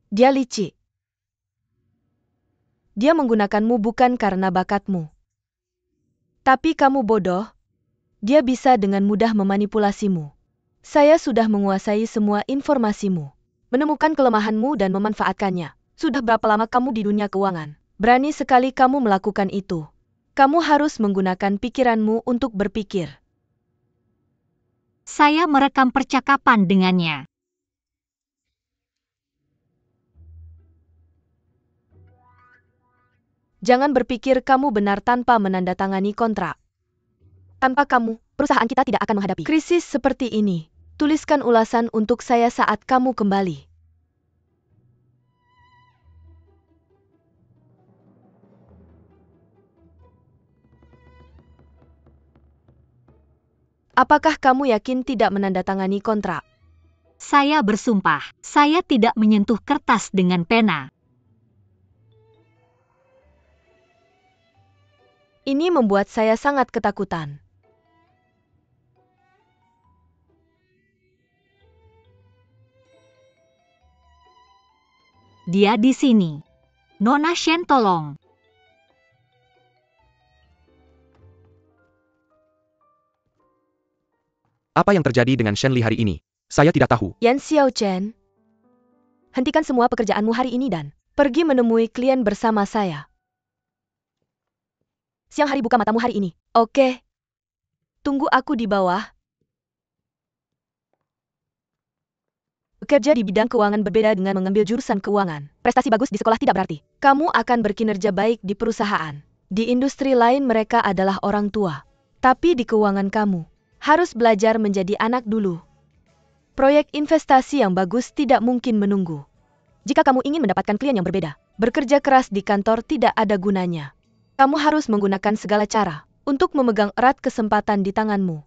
Dia licik. Dia menggunakanmu bukan karena bakatmu. Tapi kamu bodoh. Dia bisa dengan mudah memanipulasimu. Saya sudah menguasai semua informasimu. Menemukan kelemahanmu dan memanfaatkannya. Sudah berapa lama kamu di dunia keuangan? Berani sekali kamu melakukan itu. Kamu harus menggunakan pikiranmu untuk berpikir. Saya merekam percakapan dengannya. Jangan berpikir kamu benar tanpa menandatangani kontrak. Tanpa kamu, perusahaan kita tidak akan menghadapi krisis seperti ini. Tuliskan ulasan untuk saya saat kamu kembali. Apakah kamu yakin tidak menandatangani kontrak? Saya bersumpah, saya tidak menyentuh kertas dengan pena. Ini membuat saya sangat ketakutan. Dia di sini. Nona Shen tolong. Apa yang terjadi dengan Shen Li hari ini? Saya tidak tahu. Yan Xiaochen, hentikan semua pekerjaanmu hari ini dan pergi menemui klien bersama saya. Siang hari buka matamu hari ini. Oke. Tunggu aku di bawah. Bekerja di bidang keuangan berbeda dengan mengambil jurusan keuangan. Prestasi bagus di sekolah tidak berarti kamu akan berkinerja baik di perusahaan. Di industri lain mereka adalah orang tua. Tapi di keuangan kamu harus belajar menjadi anak dulu. Proyek investasi yang bagus tidak mungkin menunggu. Jika kamu ingin mendapatkan klien yang berbeda, bekerja keras di kantor tidak ada gunanya. Kamu harus menggunakan segala cara untuk memegang erat kesempatan di tanganmu.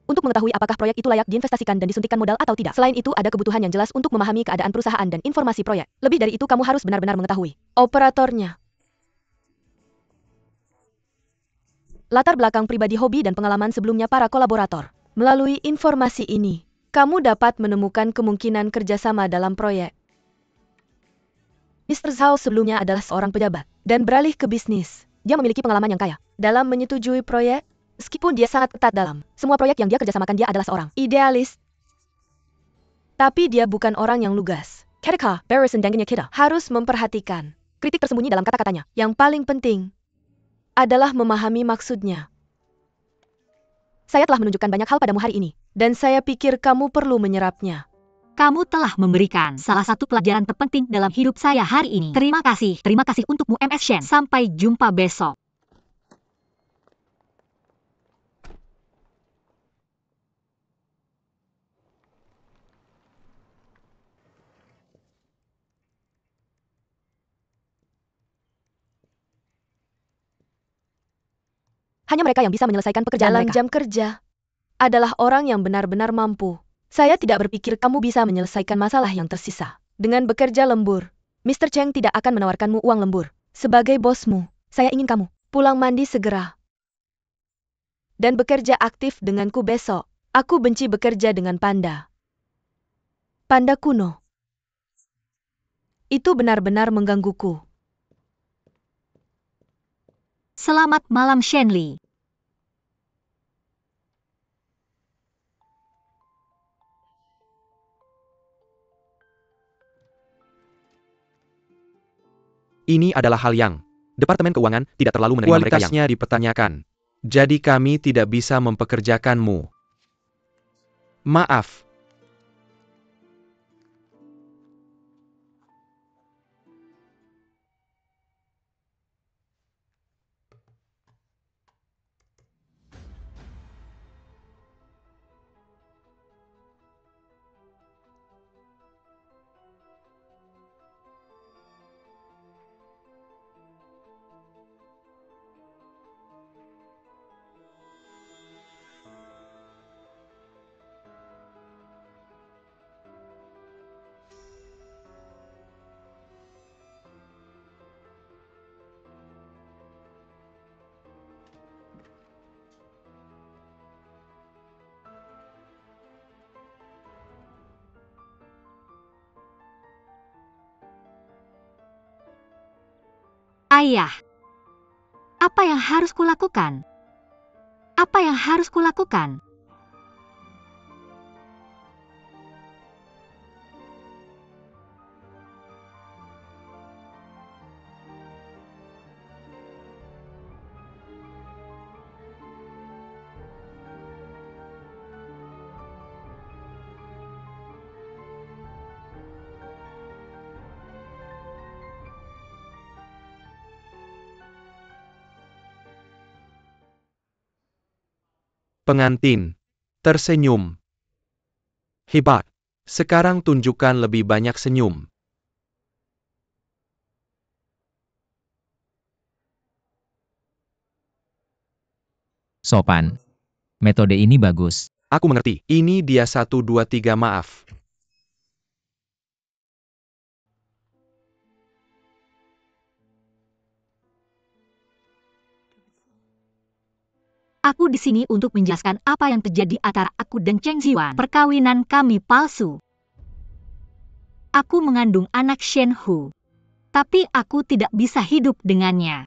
Untuk mengetahui apakah proyek itu layak diinvestasikan dan disuntikkan modal atau tidak. Selain itu, ada kebutuhan yang jelas untuk memahami keadaan perusahaan dan informasi proyek. Lebih dari itu, kamu harus benar-benar mengetahui operatornya. Latar belakang pribadi, hobi, dan pengalaman sebelumnya para kolaborator. Melalui informasi ini, kamu dapat menemukan kemungkinan kerjasama dalam proyek. Mr. Zhao sebelumnya adalah seorang pejabat dan beralih ke bisnis. Dia memiliki pengalaman yang kaya dalam menyetujui proyek, meskipun dia sangat ketat dalam semua proyek yang dia kerjasamakan. Dia adalah seorang idealis. Tapi dia bukan orang yang lugas. Ketika Barrison dan kita harus memperhatikan kritik tersembunyi dalam kata-katanya. Yang paling penting adalah memahami maksudnya. Saya telah menunjukkan banyak hal padamu hari ini, dan saya pikir kamu perlu menyerapnya. Kamu telah memberikan salah satu pelajaran terpenting dalam hidup saya hari ini. Terima kasih. Terima kasih untukmu MS Shen. Sampai jumpa besok. Hanya mereka yang bisa menyelesaikan pekerjaan Dalam mereka. Jam kerja adalah orang yang benar-benar mampu. Saya tidak berpikir kamu bisa menyelesaikan masalah yang tersisa dengan bekerja lembur. Mr. Cheng tidak akan menawarkanmu uang lembur. Sebagai bosmu, saya ingin kamu pulang mandi segera dan bekerja aktif denganku besok. Aku benci bekerja dengan panda. Panda kuno. Itu benar-benar menggangguku. Selamat malam Shenli. Ini adalah hal yang Departemen Keuangan tidak terlalu menerima mereka yang kualitasnya dipertanyakan. Jadi kami tidak bisa mempekerjakanmu. Maaf. Ayah, apa yang harus kulakukan? Apa yang harus kulakukan? Pengantin tersenyum. Hebat. Sekarang tunjukkan lebih banyak senyum. Sopan. Metode ini bagus. Aku mengerti. Ini dia 1, 2, 3 maaf. Aku di sini untuk menjelaskan apa yang terjadi antara aku dan Cheng Ziwan. Perkawinan kami palsu. Aku mengandung anak Shen Hu. Tapi aku tidak bisa hidup dengannya.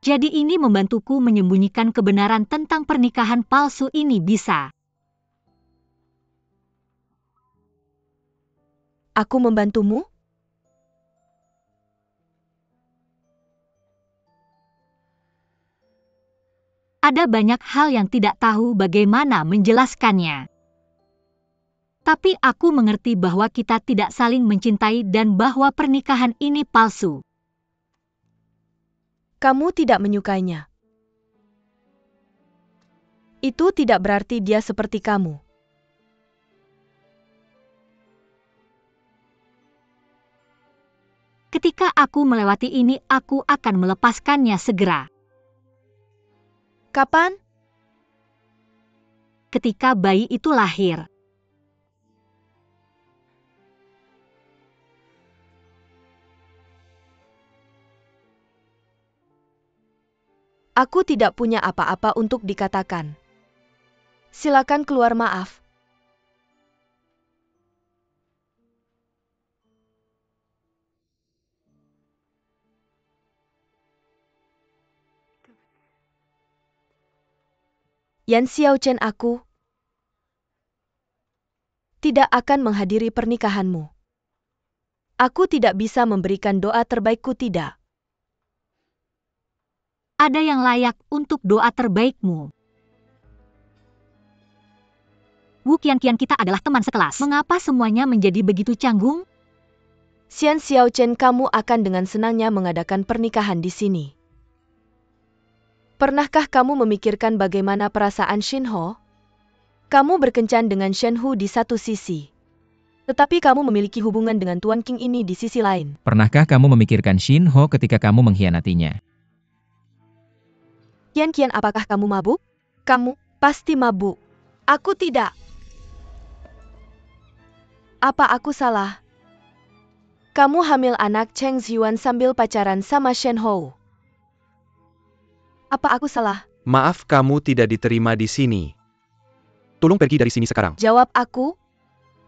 Jadi ini membantuku menyembunyikan kebenaran tentang pernikahan palsu ini bisa. Aku membantumu? Ada banyak hal yang tidak tahu bagaimana menjelaskannya. Tapi aku mengerti bahwa kita tidak saling mencintai dan bahwa pernikahan ini palsu. Kamu tidak menyukainya. Itu tidak berarti dia seperti kamu. Ketika aku melewati ini, aku akan melepaskannya segera. Kapan? Ketika bayi itu lahir. Aku tidak punya apa-apa untuk dikatakan. Silakan keluar, maaf. Yan Xiaochen, aku tidak akan menghadiri pernikahanmu. Aku tidak bisa memberikan doa terbaikku, tidak. Ada yang layak untuk doa terbaikmu. Wu Qianqian, kita adalah teman sekelas. Mengapa semuanya menjadi begitu canggung? Xian Xiaochen, kamu akan dengan senangnya mengadakan pernikahan di sini. Pernahkah kamu memikirkan bagaimana perasaan Shinho? Kamu berkencan dengan Shenhu di satu sisi. Tetapi kamu memiliki hubungan dengan Tuan King ini di sisi lain. Pernahkah kamu memikirkan Shinho ketika kamu mengkhianatinya? Qianqian, apakah kamu mabuk? Kamu pasti mabuk. Aku tidak. Apa aku salah? Kamu hamil anak Cheng Ziyuan sambil pacaran sama Shenhou. Apa aku salah? Maaf, kamu tidak diterima di sini. Tolong pergi dari sini sekarang. Jawab aku.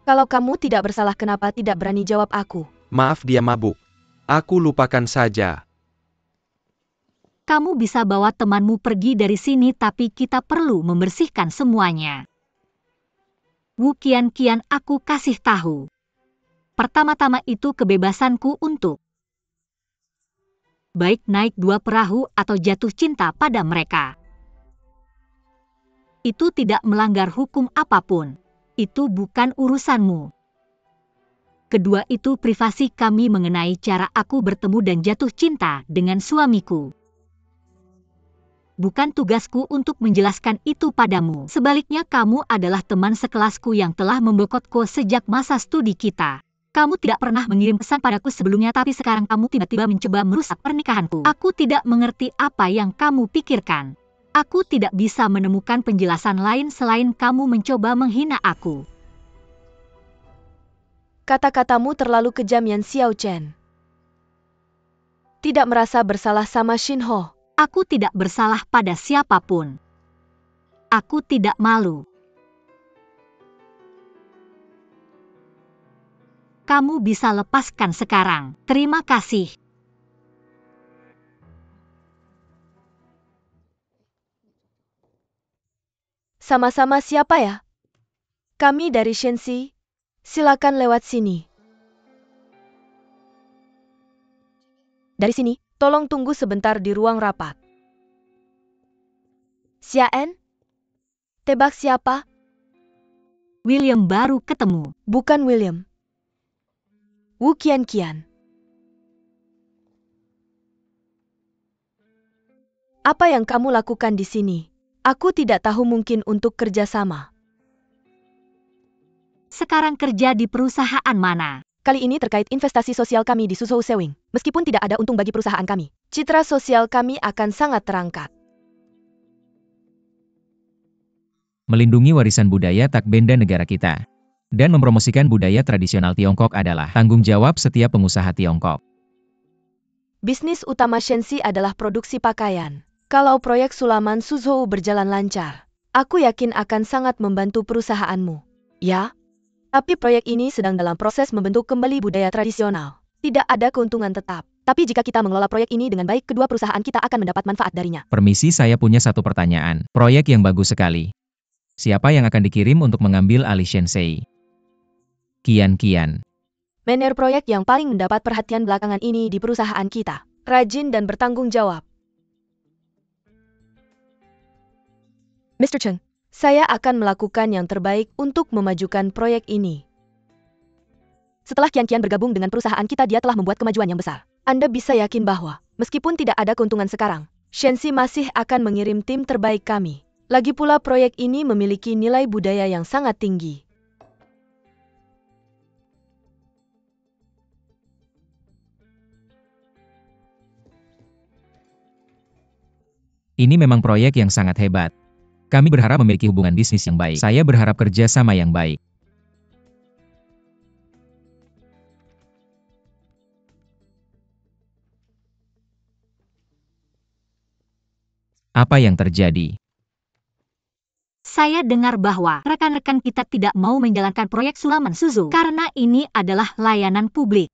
Kalau kamu tidak bersalah, kenapa tidak berani jawab aku? Maaf, dia mabuk. Aku lupakan saja. Kamu bisa bawa temanmu pergi dari sini, tapi kita perlu membersihkan semuanya. Wu Qianqian, aku kasih tahu. Pertama-tama itu kebebasanku untuk baik naik 2 perahu atau jatuh cinta pada mereka. Itu tidak melanggar hukum apapun. Itu bukan urusanmu. Kedua, itu privasi kami mengenai cara aku bertemu dan jatuh cinta dengan suamiku. Bukan tugasku untuk menjelaskan itu padamu. Sebaliknya, kamu adalah teman sekelasku yang telah memboikotku sejak masa studi kita. Kamu tidak pernah mengirim pesan padaku sebelumnya, tapi sekarang kamu tiba-tiba mencoba merusak pernikahanku. Aku tidak mengerti apa yang kamu pikirkan. Aku tidak bisa menemukan penjelasan lain selain kamu mencoba menghina aku. Kata-katamu terlalu kejam, Yan Xiaochen. Tidak merasa bersalah sama Shinho. Aku tidak bersalah pada siapapun. Aku tidak malu. Kamu bisa lepaskan sekarang. Terima kasih. Sama-sama, siapa ya? Kami dari Shenxi. Silakan lewat sini. Dari sini, tolong tunggu sebentar di ruang rapat. Xiaen? Tebak siapa? William baru ketemu. Bukan William. Wu Qianqian. Apa yang kamu lakukan di sini? Aku tidak tahu, mungkin untuk kerjasama. Sekarang kerja di perusahaan mana? Kali ini terkait investasi sosial kami di Suzhou Sewing. Meskipun tidak ada untung bagi perusahaan kami, citra sosial kami akan sangat terangkat. Melindungi warisan budaya tak benda negara kita. Dan mempromosikan budaya tradisional Tiongkok adalah tanggung jawab setiap pengusaha Tiongkok. Bisnis utama Shenxi adalah produksi pakaian. Kalau proyek Sulaman Suzhou berjalan lancar, aku yakin akan sangat membantu perusahaanmu. Ya, tapi proyek ini sedang dalam proses membentuk kembali budaya tradisional. Tidak ada keuntungan tetap. Tapi jika kita mengelola proyek ini dengan baik, kedua perusahaan kita akan mendapat manfaat darinya. Permisi, saya punya satu pertanyaan. Proyek yang bagus sekali. Siapa yang akan dikirim untuk mengambil alih Shenxi? Qianqian. Manajer proyek yang paling mendapat perhatian belakangan ini di perusahaan kita. Rajin dan bertanggung jawab. Mr. Cheng, saya akan melakukan yang terbaik untuk memajukan proyek ini. Setelah Qianqian bergabung dengan perusahaan kita, dia telah membuat kemajuan yang besar. Anda bisa yakin bahwa, meskipun tidak ada keuntungan sekarang, Shenxi masih akan mengirim tim terbaik kami. Lagi pula proyek ini memiliki nilai budaya yang sangat tinggi. Ini memang proyek yang sangat hebat. Kami berharap memiliki hubungan bisnis yang baik. Saya berharap kerja sama yang baik. Apa yang terjadi? Saya dengar bahwa rekan-rekan kita tidak mau menjalankan proyek Sulaman Suzhou karena ini adalah layanan publik.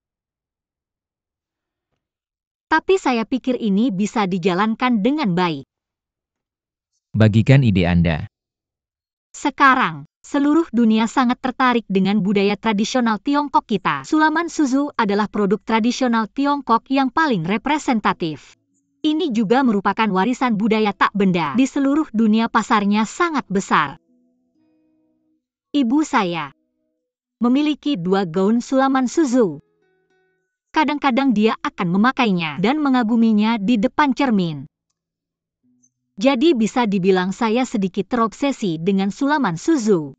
Tapi saya pikir ini bisa dijalankan dengan baik. Bagikan ide Anda. Sekarang, Seluruh dunia sangat tertarik dengan budaya tradisional Tiongkok kita. Sulaman Suzhou adalah produk tradisional Tiongkok yang paling representatif. Ini juga merupakan warisan budaya tak benda. Di seluruh dunia pasarnya sangat besar. Ibu saya memiliki 2 gaun Sulaman Suzhou. Kadang-kadang dia akan memakainya dan mengaguminya di depan cermin. Jadi bisa dibilang saya sedikit terobsesi dengan Sulaman Suzhou.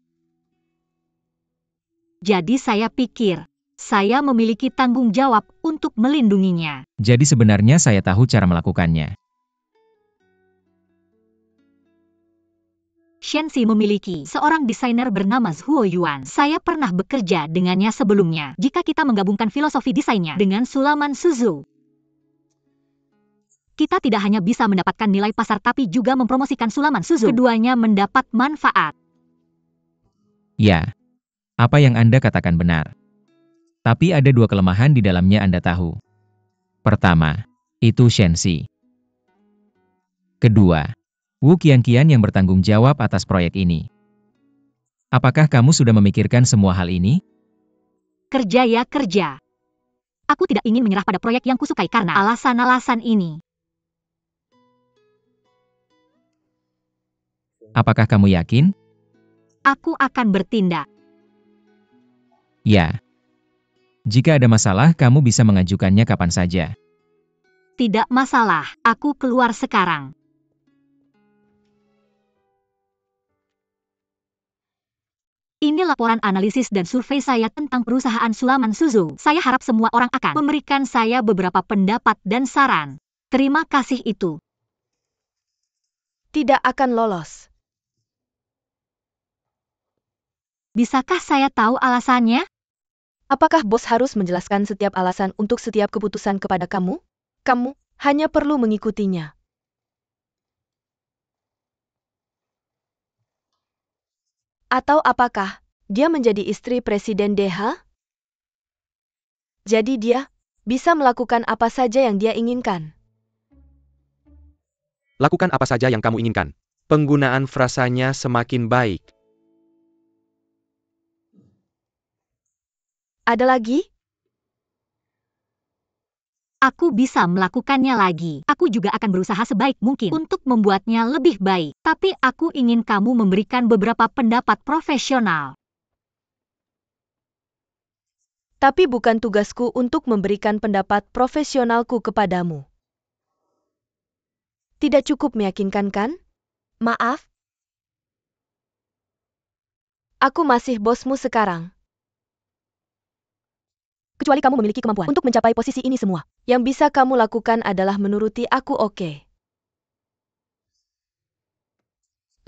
Jadi saya pikir, saya memiliki tanggung jawab untuk melindunginya. Jadi sebenarnya saya tahu cara melakukannya. Shenxi memiliki seorang desainer bernama Zhuo Yuan. Saya pernah bekerja dengannya sebelumnya. Jika kita menggabungkan filosofi desainnya dengan Sulaman Suzhou, kita tidak hanya bisa mendapatkan nilai pasar tapi juga mempromosikan Sulaman Suzhou. Keduanya mendapat manfaat. Ya, apa yang Anda katakan benar. Tapi ada 2 kelemahan di dalamnya Anda tahu. Pertama, itu Shenxi. Kedua, Wu Qianqian yang bertanggung jawab atas proyek ini. Apakah kamu sudah memikirkan semua hal ini? Kerja ya kerja. Aku tidak ingin menyerah pada proyek yang kusukai karena alasan-alasan ini. Apakah kamu yakin? Aku akan bertindak. Ya. Jika ada masalah, kamu bisa mengajukannya kapan saja. Tidak masalah, aku keluar sekarang. Ini laporan analisis dan survei saya tentang perusahaan Sulaman Suzhou. Saya harap semua orang akan memberikan saya beberapa pendapat dan saran. Terima kasih itu. Tidak akan lolos. Bisakah saya tahu alasannya? Apakah bos harus menjelaskan setiap alasan untuk setiap keputusan kepada kamu? Kamu hanya perlu mengikutinya. Atau apakah dia menjadi istri Presiden DH? Jadi dia bisa melakukan apa saja yang dia inginkan. Lakukan apa saja yang kamu inginkan. Penggunaan frasanya semakin baik. Ada lagi? Aku bisa melakukannya lagi. Aku juga akan berusaha sebaik mungkin untuk membuatnya lebih baik. Tapi aku ingin kamu memberikan beberapa pendapat profesional. Tapi bukan tugasku untuk memberikan pendapat profesionalku kepadamu. Tidak cukup meyakinkan kan? Maaf. Aku masih bosmu sekarang. Kecuali kamu memiliki kemampuan untuk mencapai posisi ini semua. Yang bisa kamu lakukan adalah menuruti aku, oke?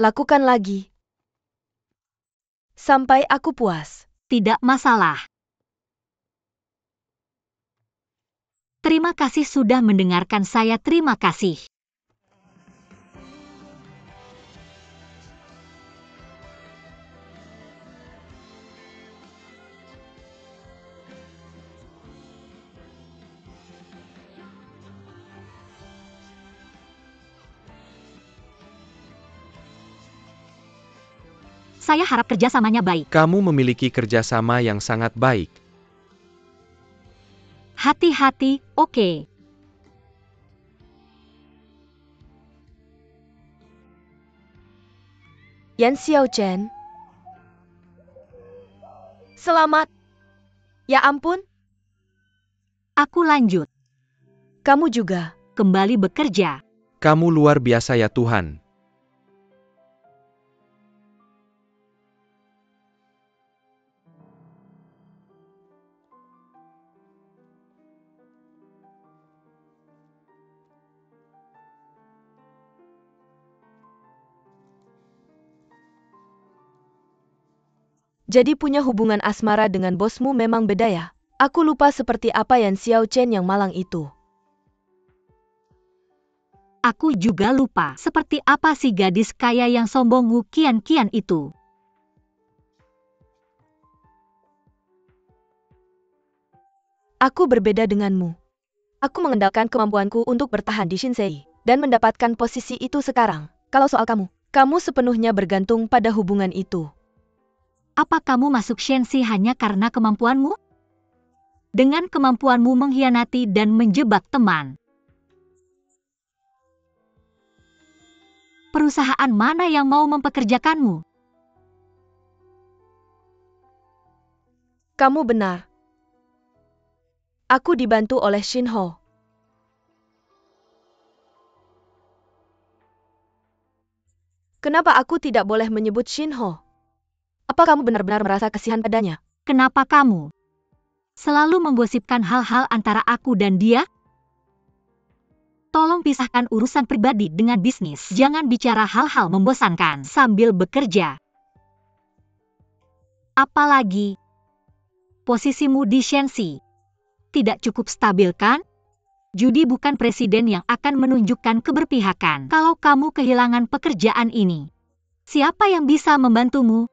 Lakukan lagi. Sampai aku puas. Tidak masalah. Terima kasih sudah mendengarkan saya. Terima kasih. Saya harap kerjasamanya baik. Kamu memiliki kerjasama yang sangat baik. Hati-hati, oke. Yan Xiaochen. Selamat. Ya ampun, Aku lanjut. kamu juga. Kembali bekerja. Kamu luar biasa ya Tuhan. Jadi punya hubungan asmara dengan bosmu memang beda ya? Aku lupa seperti apa Yan Xiaochen yang malang itu. Aku juga lupa seperti apa si gadis kaya yang sombong Wu Qianqian itu. Aku berbeda denganmu. Aku mengandalkan kemampuanku untuk bertahan di Shinsei dan mendapatkan posisi itu sekarang. Kalau soal kamu, kamu sepenuhnya bergantung pada hubungan itu. Apa kamu masuk Shenxi hanya karena kemampuanmu? Dengan kemampuanmu mengkhianati dan menjebak teman. Perusahaan mana yang mau mempekerjakanmu? Kamu benar. Aku dibantu oleh Shinho. Kenapa aku tidak boleh menyebut Shinho? Apa kamu benar-benar merasa kasihan padanya? Kenapa kamu selalu menggosipkan hal-hal antara aku dan dia? Tolong pisahkan urusan pribadi dengan bisnis. Jangan bicara hal-hal membosankan sambil bekerja. Apalagi, posisimu di Shenxi tidak cukup stabil kan? Judi bukan presiden yang akan menunjukkan keberpihakan. Kalau kamu kehilangan pekerjaan ini, siapa yang bisa membantumu?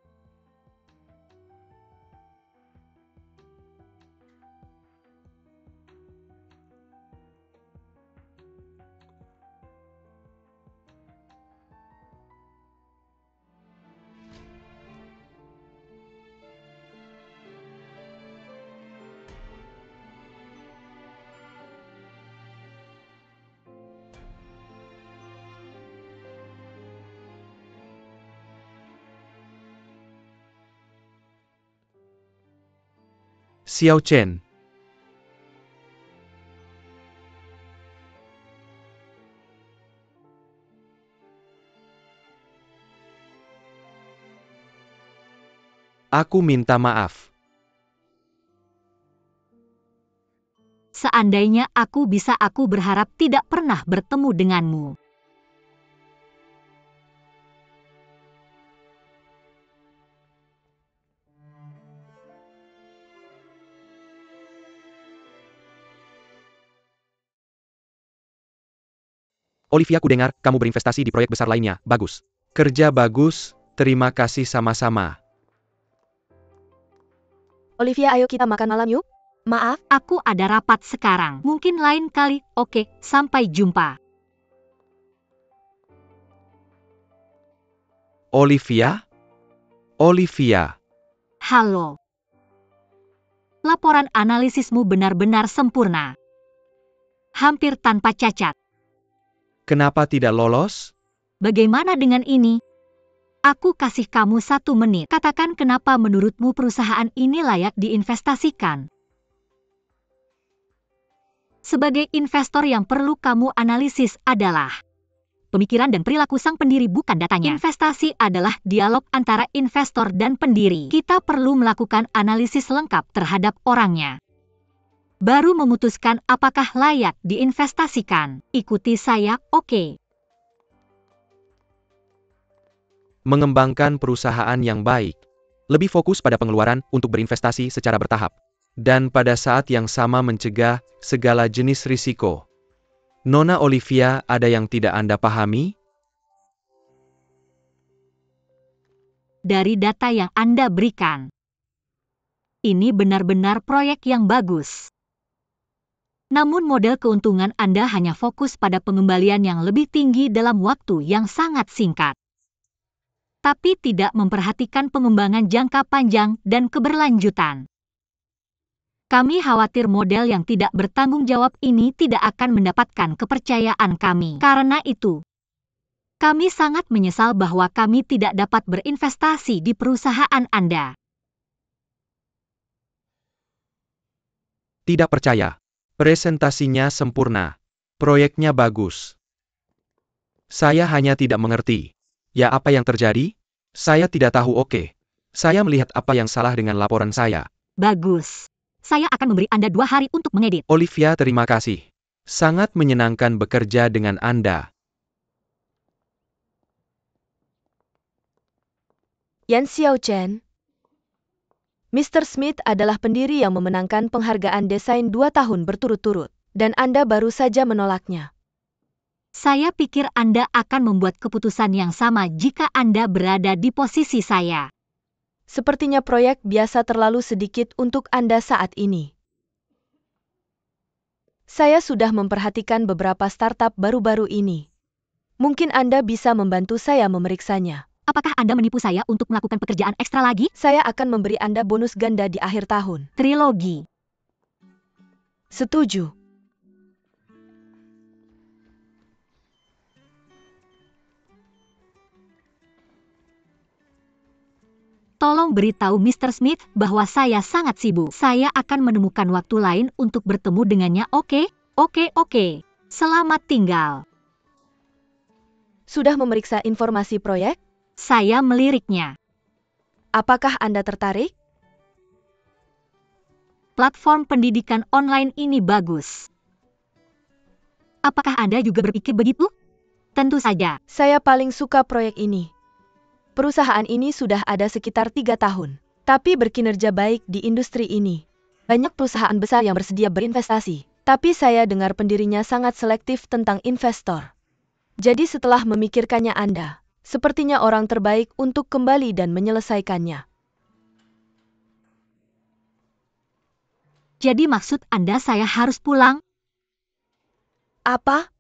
Xiao Chen. Aku minta maaf. Seandainya aku bisa, aku berharap tidak pernah bertemu denganmu. Olivia, ku dengar kamu berinvestasi di proyek besar lainnya. Bagus. Kerja bagus, terima kasih sama-sama. Olivia, ayo kita makan malam yuk. Maaf, Aku ada rapat sekarang. Mungkin lain kali. Oke, sampai jumpa. Olivia? Olivia. Halo. Laporan analisismu benar-benar sempurna. Hampir tanpa cacat. Kenapa tidak lolos? Bagaimana dengan ini? Aku kasih kamu 1 menit. Katakan kenapa menurutmu perusahaan ini layak diinvestasikan. Sebagai investor yang perlu kamu analisis adalah pemikiran dan perilaku sang pendiri, bukan datanya. Investasi adalah dialog antara investor dan pendiri. Kita perlu melakukan analisis lengkap terhadap orangnya, baru memutuskan apakah layak diinvestasikan. Ikuti saya, oke? Mengembangkan perusahaan yang baik. Lebih fokus pada pengeluaran untuk berinvestasi secara bertahap. Dan pada saat yang sama mencegah segala jenis risiko. Nona Olivia, ada yang tidak Anda pahami? Dari data yang Anda berikan, ini benar-benar proyek yang bagus. Namun model keuntungan Anda hanya fokus pada pengembalian yang lebih tinggi dalam waktu yang sangat singkat, tapi tidak memperhatikan pengembangan jangka panjang dan keberlanjutan. Kami khawatir model yang tidak bertanggung jawab ini tidak akan mendapatkan kepercayaan kami. Karena itu, kami sangat menyesal bahwa kami tidak dapat berinvestasi di perusahaan Anda. Tidak percaya. Presentasinya sempurna. Proyeknya bagus. Saya hanya tidak mengerti. Ya, apa yang terjadi? Saya tidak tahu. Oke. Saya melihat apa yang salah dengan laporan saya. Bagus. Saya akan memberi Anda 2 hari untuk mengedit. Olivia, terima kasih. Sangat menyenangkan bekerja dengan Anda. Yan Xiao Chen. Mr. Smith adalah pendiri yang memenangkan penghargaan desain 2 tahun berturut-turut, dan Anda baru saja menolaknya. Saya pikir Anda akan membuat keputusan yang sama jika Anda berada di posisi saya. Sepertinya proyek biasa terlalu sedikit untuk Anda saat ini. Saya sudah memperhatikan beberapa startup baru-baru ini. Mungkin Anda bisa membantu saya memeriksanya. Apakah Anda menipu saya untuk melakukan pekerjaan ekstra lagi? Saya akan memberi Anda bonus ganda di akhir tahun. Trilogi. Setuju. Tolong beritahu Mr. Smith bahwa saya sangat sibuk. Saya akan menemukan waktu lain untuk bertemu dengannya, oke? Oke. Selamat tinggal. Sudah memeriksa informasi proyek? Saya meliriknya. Apakah Anda tertarik? Platform pendidikan online ini bagus. Apakah Anda juga berpikir begitu? Tentu saja. Saya paling suka proyek ini. Perusahaan ini sudah ada sekitar 3 tahun, tapi berkinerja baik di industri ini. Banyak perusahaan besar yang bersedia berinvestasi, tapi saya dengar pendirinya sangat selektif tentang investor. Jadi setelah memikirkannya Anda, sepertinya orang terbaik untuk kembali dan menyelesaikannya. Jadi maksud Anda saya harus pulang? Apa?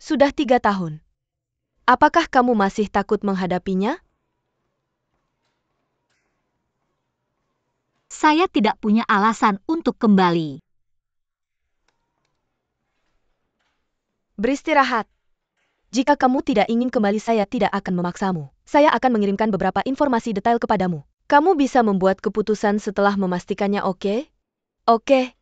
Sudah 3 tahun. Apakah kamu masih takut menghadapinya? Saya tidak punya alasan untuk kembali. Beristirahat. Jika kamu tidak ingin kembali, saya tidak akan memaksamu. Saya akan mengirimkan beberapa informasi detail kepadamu. Kamu bisa membuat keputusan setelah memastikannya, oke? Oke.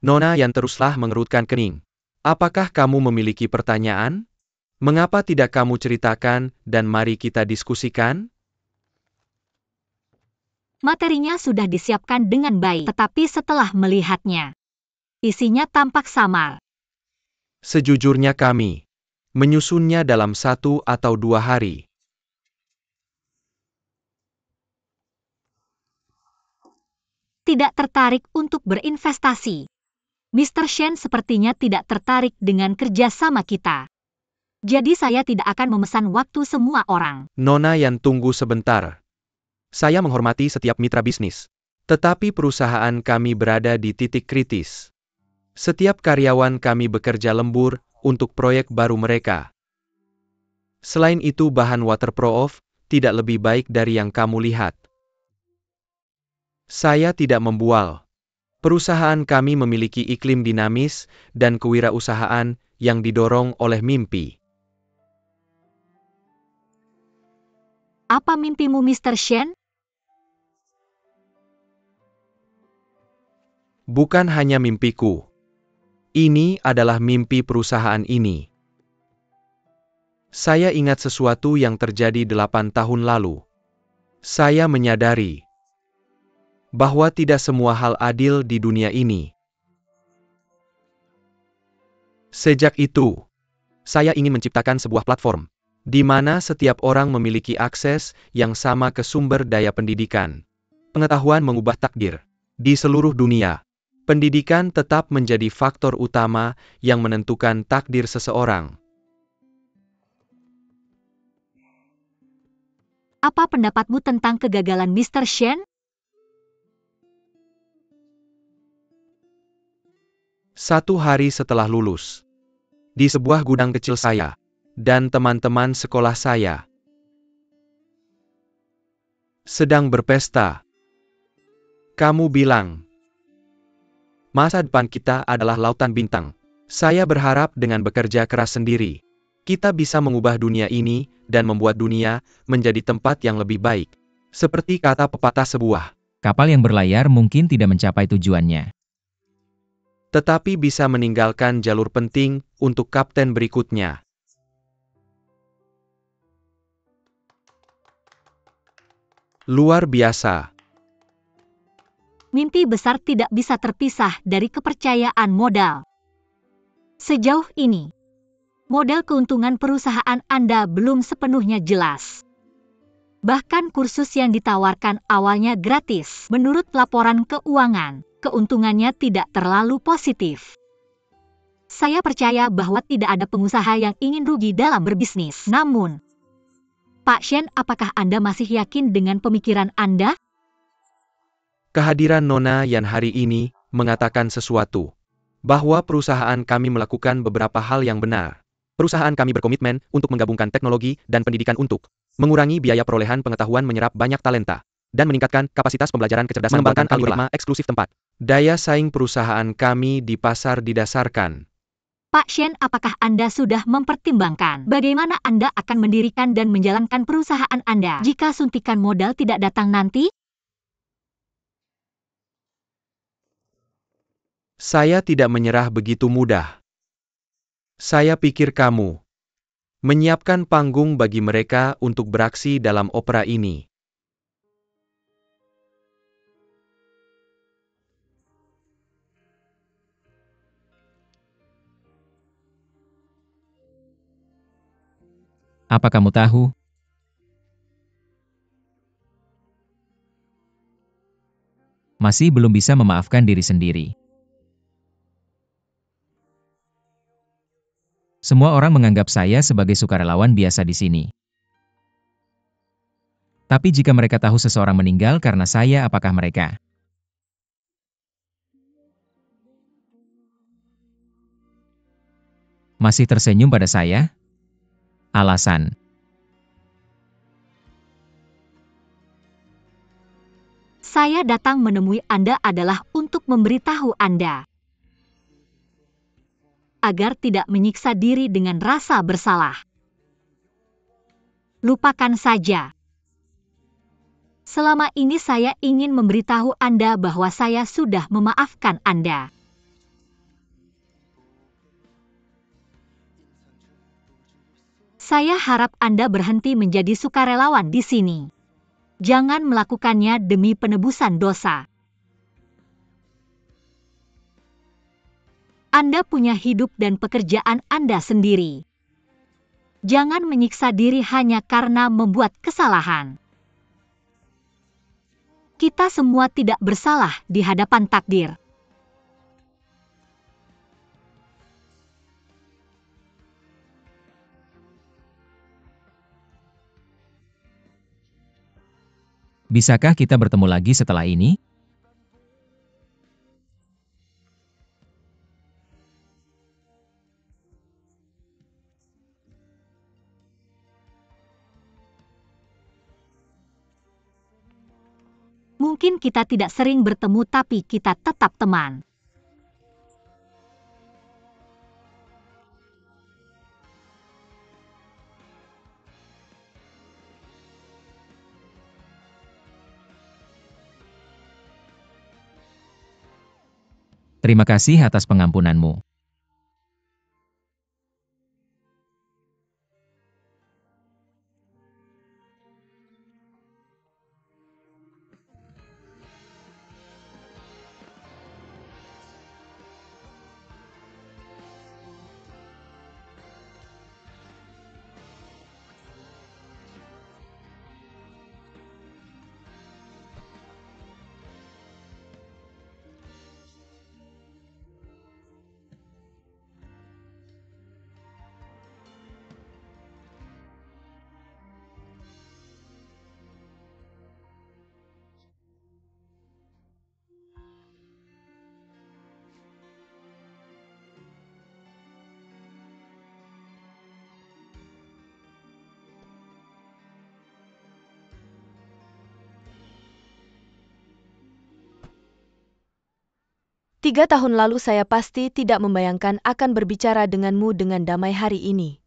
Nona Yan teruslah mengerutkan kening. Apakah kamu memiliki pertanyaan? Mengapa tidak kamu ceritakan dan mari kita diskusikan? Materinya sudah disiapkan dengan baik, tetapi setelah melihatnya, isinya tampak samar. Sejujurnya kami menyusunnya dalam 1 atau 2 hari. Tidak tertarik untuk berinvestasi. Mr. Shen sepertinya tidak tertarik dengan kerjasama kita. Jadi saya tidak akan memesan waktu semua orang. Nona Yan, tunggu sebentar. Saya menghormati setiap mitra bisnis. Tetapi perusahaan kami berada di titik kritis. Setiap karyawan kami bekerja lembur untuk proyek baru mereka. Selain itu bahan waterproof tidak lebih baik dari yang kamu lihat. Saya tidak membual. Perusahaan kami memiliki iklim dinamis dan kewirausahaan yang didorong oleh mimpi. Apa mimpimu, Mr. Shen? Bukan hanya mimpiku. Ini adalah mimpi perusahaan ini. Saya ingat sesuatu yang terjadi 8 tahun lalu. Saya menyadari bahwa tidak semua hal adil di dunia ini. Sejak itu, saya ingin menciptakan sebuah platform di mana setiap orang memiliki akses yang sama ke sumber daya pendidikan. Pengetahuan mengubah takdir. Di seluruh dunia, pendidikan tetap menjadi faktor utama yang menentukan takdir seseorang. Apa pendapatmu tentang kegagalan Mr. Shen? Satu hari setelah lulus, di sebuah gudang kecil saya dan teman-teman sekolah saya sedang berpesta. Kamu bilang, masa depan kita adalah lautan bintang. Saya berharap dengan bekerja keras sendiri, kita bisa mengubah dunia ini dan membuat dunia menjadi tempat yang lebih baik. Seperti kata pepatah sebuah Kapal yang berlayar mungkin tidak mencapai tujuannya, tetapi bisa meninggalkan jalur penting untuk kapten berikutnya. Luar biasa. Mimpi besar tidak bisa terpisah dari kepercayaan modal. Sejauh ini, model keuntungan perusahaan Anda belum sepenuhnya jelas. Bahkan kursus yang ditawarkan awalnya gratis. Menurut laporan keuangan, keuntungannya tidak terlalu positif. Saya percaya bahwa tidak ada pengusaha yang ingin rugi dalam berbisnis. Namun, Pak Shen, apakah Anda masih yakin dengan pemikiran Anda? Kehadiran Nona Yan hari ini mengatakan sesuatu. Bahwa perusahaan kami melakukan beberapa hal yang benar. Perusahaan kami berkomitmen untuk menggabungkan teknologi dan pendidikan untuk mengurangi biaya perolehan pengetahuan, menyerap banyak talenta, dan meningkatkan kapasitas pembelajaran kecerdasan, mengembangkan algoritma eksklusif tempat. Daya saing perusahaan kami di pasar didasarkan. Pak Shen, apakah Anda sudah mempertimbangkan bagaimana Anda akan mendirikan dan menjalankan perusahaan Anda jika suntikan modal tidak datang nanti? Saya tidak menyerah begitu mudah. Saya pikir kamu menyiapkan panggung bagi mereka untuk beraksi dalam opera ini. Apa kamu tahu? Masih belum bisa memaafkan diri sendiri. Semua orang menganggap saya sebagai sukarelawan biasa di sini. Tapi jika mereka tahu seseorang meninggal karena saya, apakah mereka masih tersenyum pada saya? Alasan: Saya datang menemui Anda adalah untuk memberitahu Anda agar tidak menyiksa diri dengan rasa bersalah. Lupakan saja. Selama ini saya ingin memberitahu Anda bahwa saya sudah memaafkan Anda. Saya harap Anda berhenti menjadi sukarelawan di sini. Jangan melakukannya demi penebusan dosa. Anda punya hidup dan pekerjaan Anda sendiri. Jangan menyiksa diri hanya karena membuat kesalahan. Kita semua tidak bersalah di hadapan takdir. bisakah kita bertemu lagi setelah ini? Mungkin kita tidak sering bertemu, tapi kita tetap teman. Terima kasih atas pengampunanmu. Tiga tahun lalu saya pasti tidak membayangkan akan berbicara denganmu dengan damai hari ini.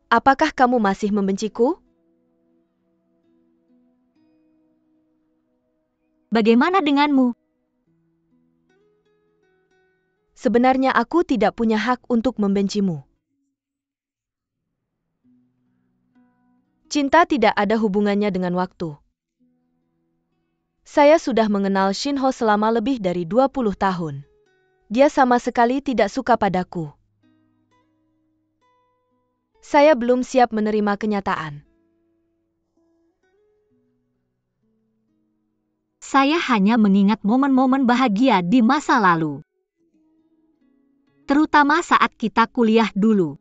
Apakah kamu masih membenciku? Bagaimana denganmu? Sebenarnya aku tidak punya hak untuk membencimu. Cinta tidak ada hubungannya dengan waktu. Saya sudah mengenal Shinho selama lebih dari 20 tahun. Dia sama sekali tidak suka padaku. Saya belum siap menerima kenyataan. Saya hanya mengingat momen-momen bahagia di masa lalu. terutama saat kita kuliah dulu.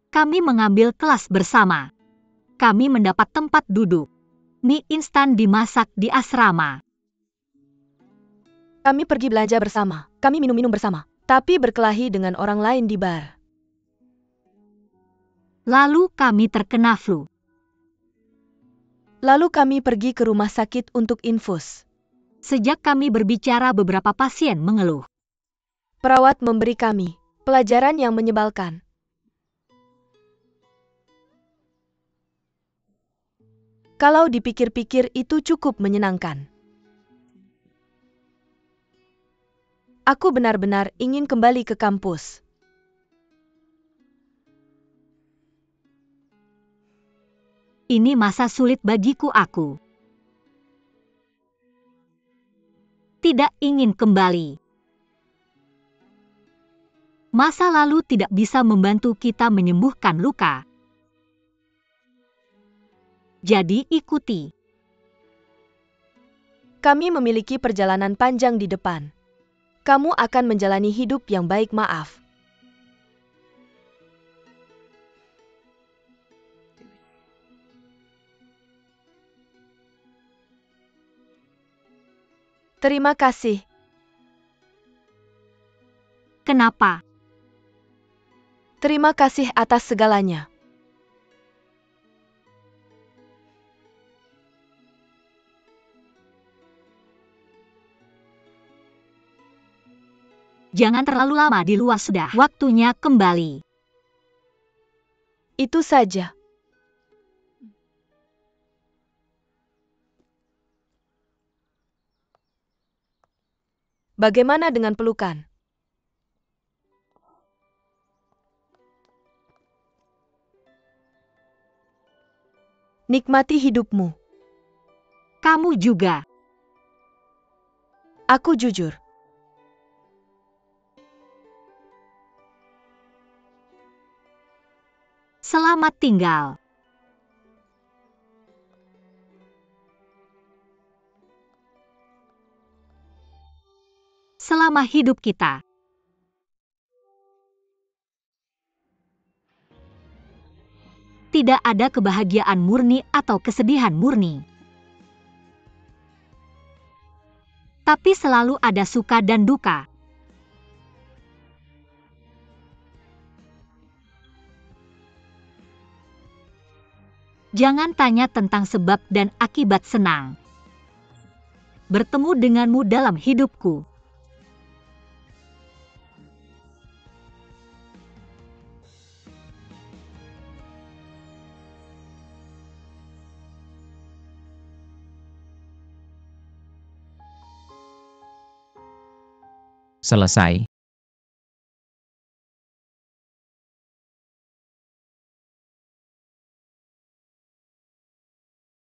Kami mengambil kelas bersama. Kami mendapat tempat duduk. Mie instan dimasak di asrama. Kami pergi belanja bersama. Kami minum-minum bersama. Tapi berkelahi dengan orang lain di bar. Lalu kami terkena flu. Lalu kami pergi ke rumah sakit untuk infus. Sejak kami berbicara, beberapa pasien mengeluh. Perawat memberi kami pelajaran yang menyebalkan. Kalau dipikir-pikir itu cukup menyenangkan. Aku benar-benar ingin kembali ke kampus. Ini masa sulit bagiku. Aku tidak ingin kembali. Masa lalu tidak bisa membantu kita menyembuhkan luka. Jadi ikuti. Kami memiliki perjalanan panjang di depan. Kamu akan menjalani hidup yang baik. Maaf. Terima kasih. Kenapa? Terima kasih atas segalanya. Jangan terlalu lama di luar, sudah waktunya kembali. Itu saja. Bagaimana dengan pelukan? Nikmati hidupmu. Kamu juga. Aku jujur. Selamat tinggal. Selama hidup kita. Tidak ada kebahagiaan murni atau kesedihan murni. Tapi selalu ada suka dan duka. Jangan tanya tentang sebab dan akibat. Senang bertemu denganmu dalam hidupku. Selesai.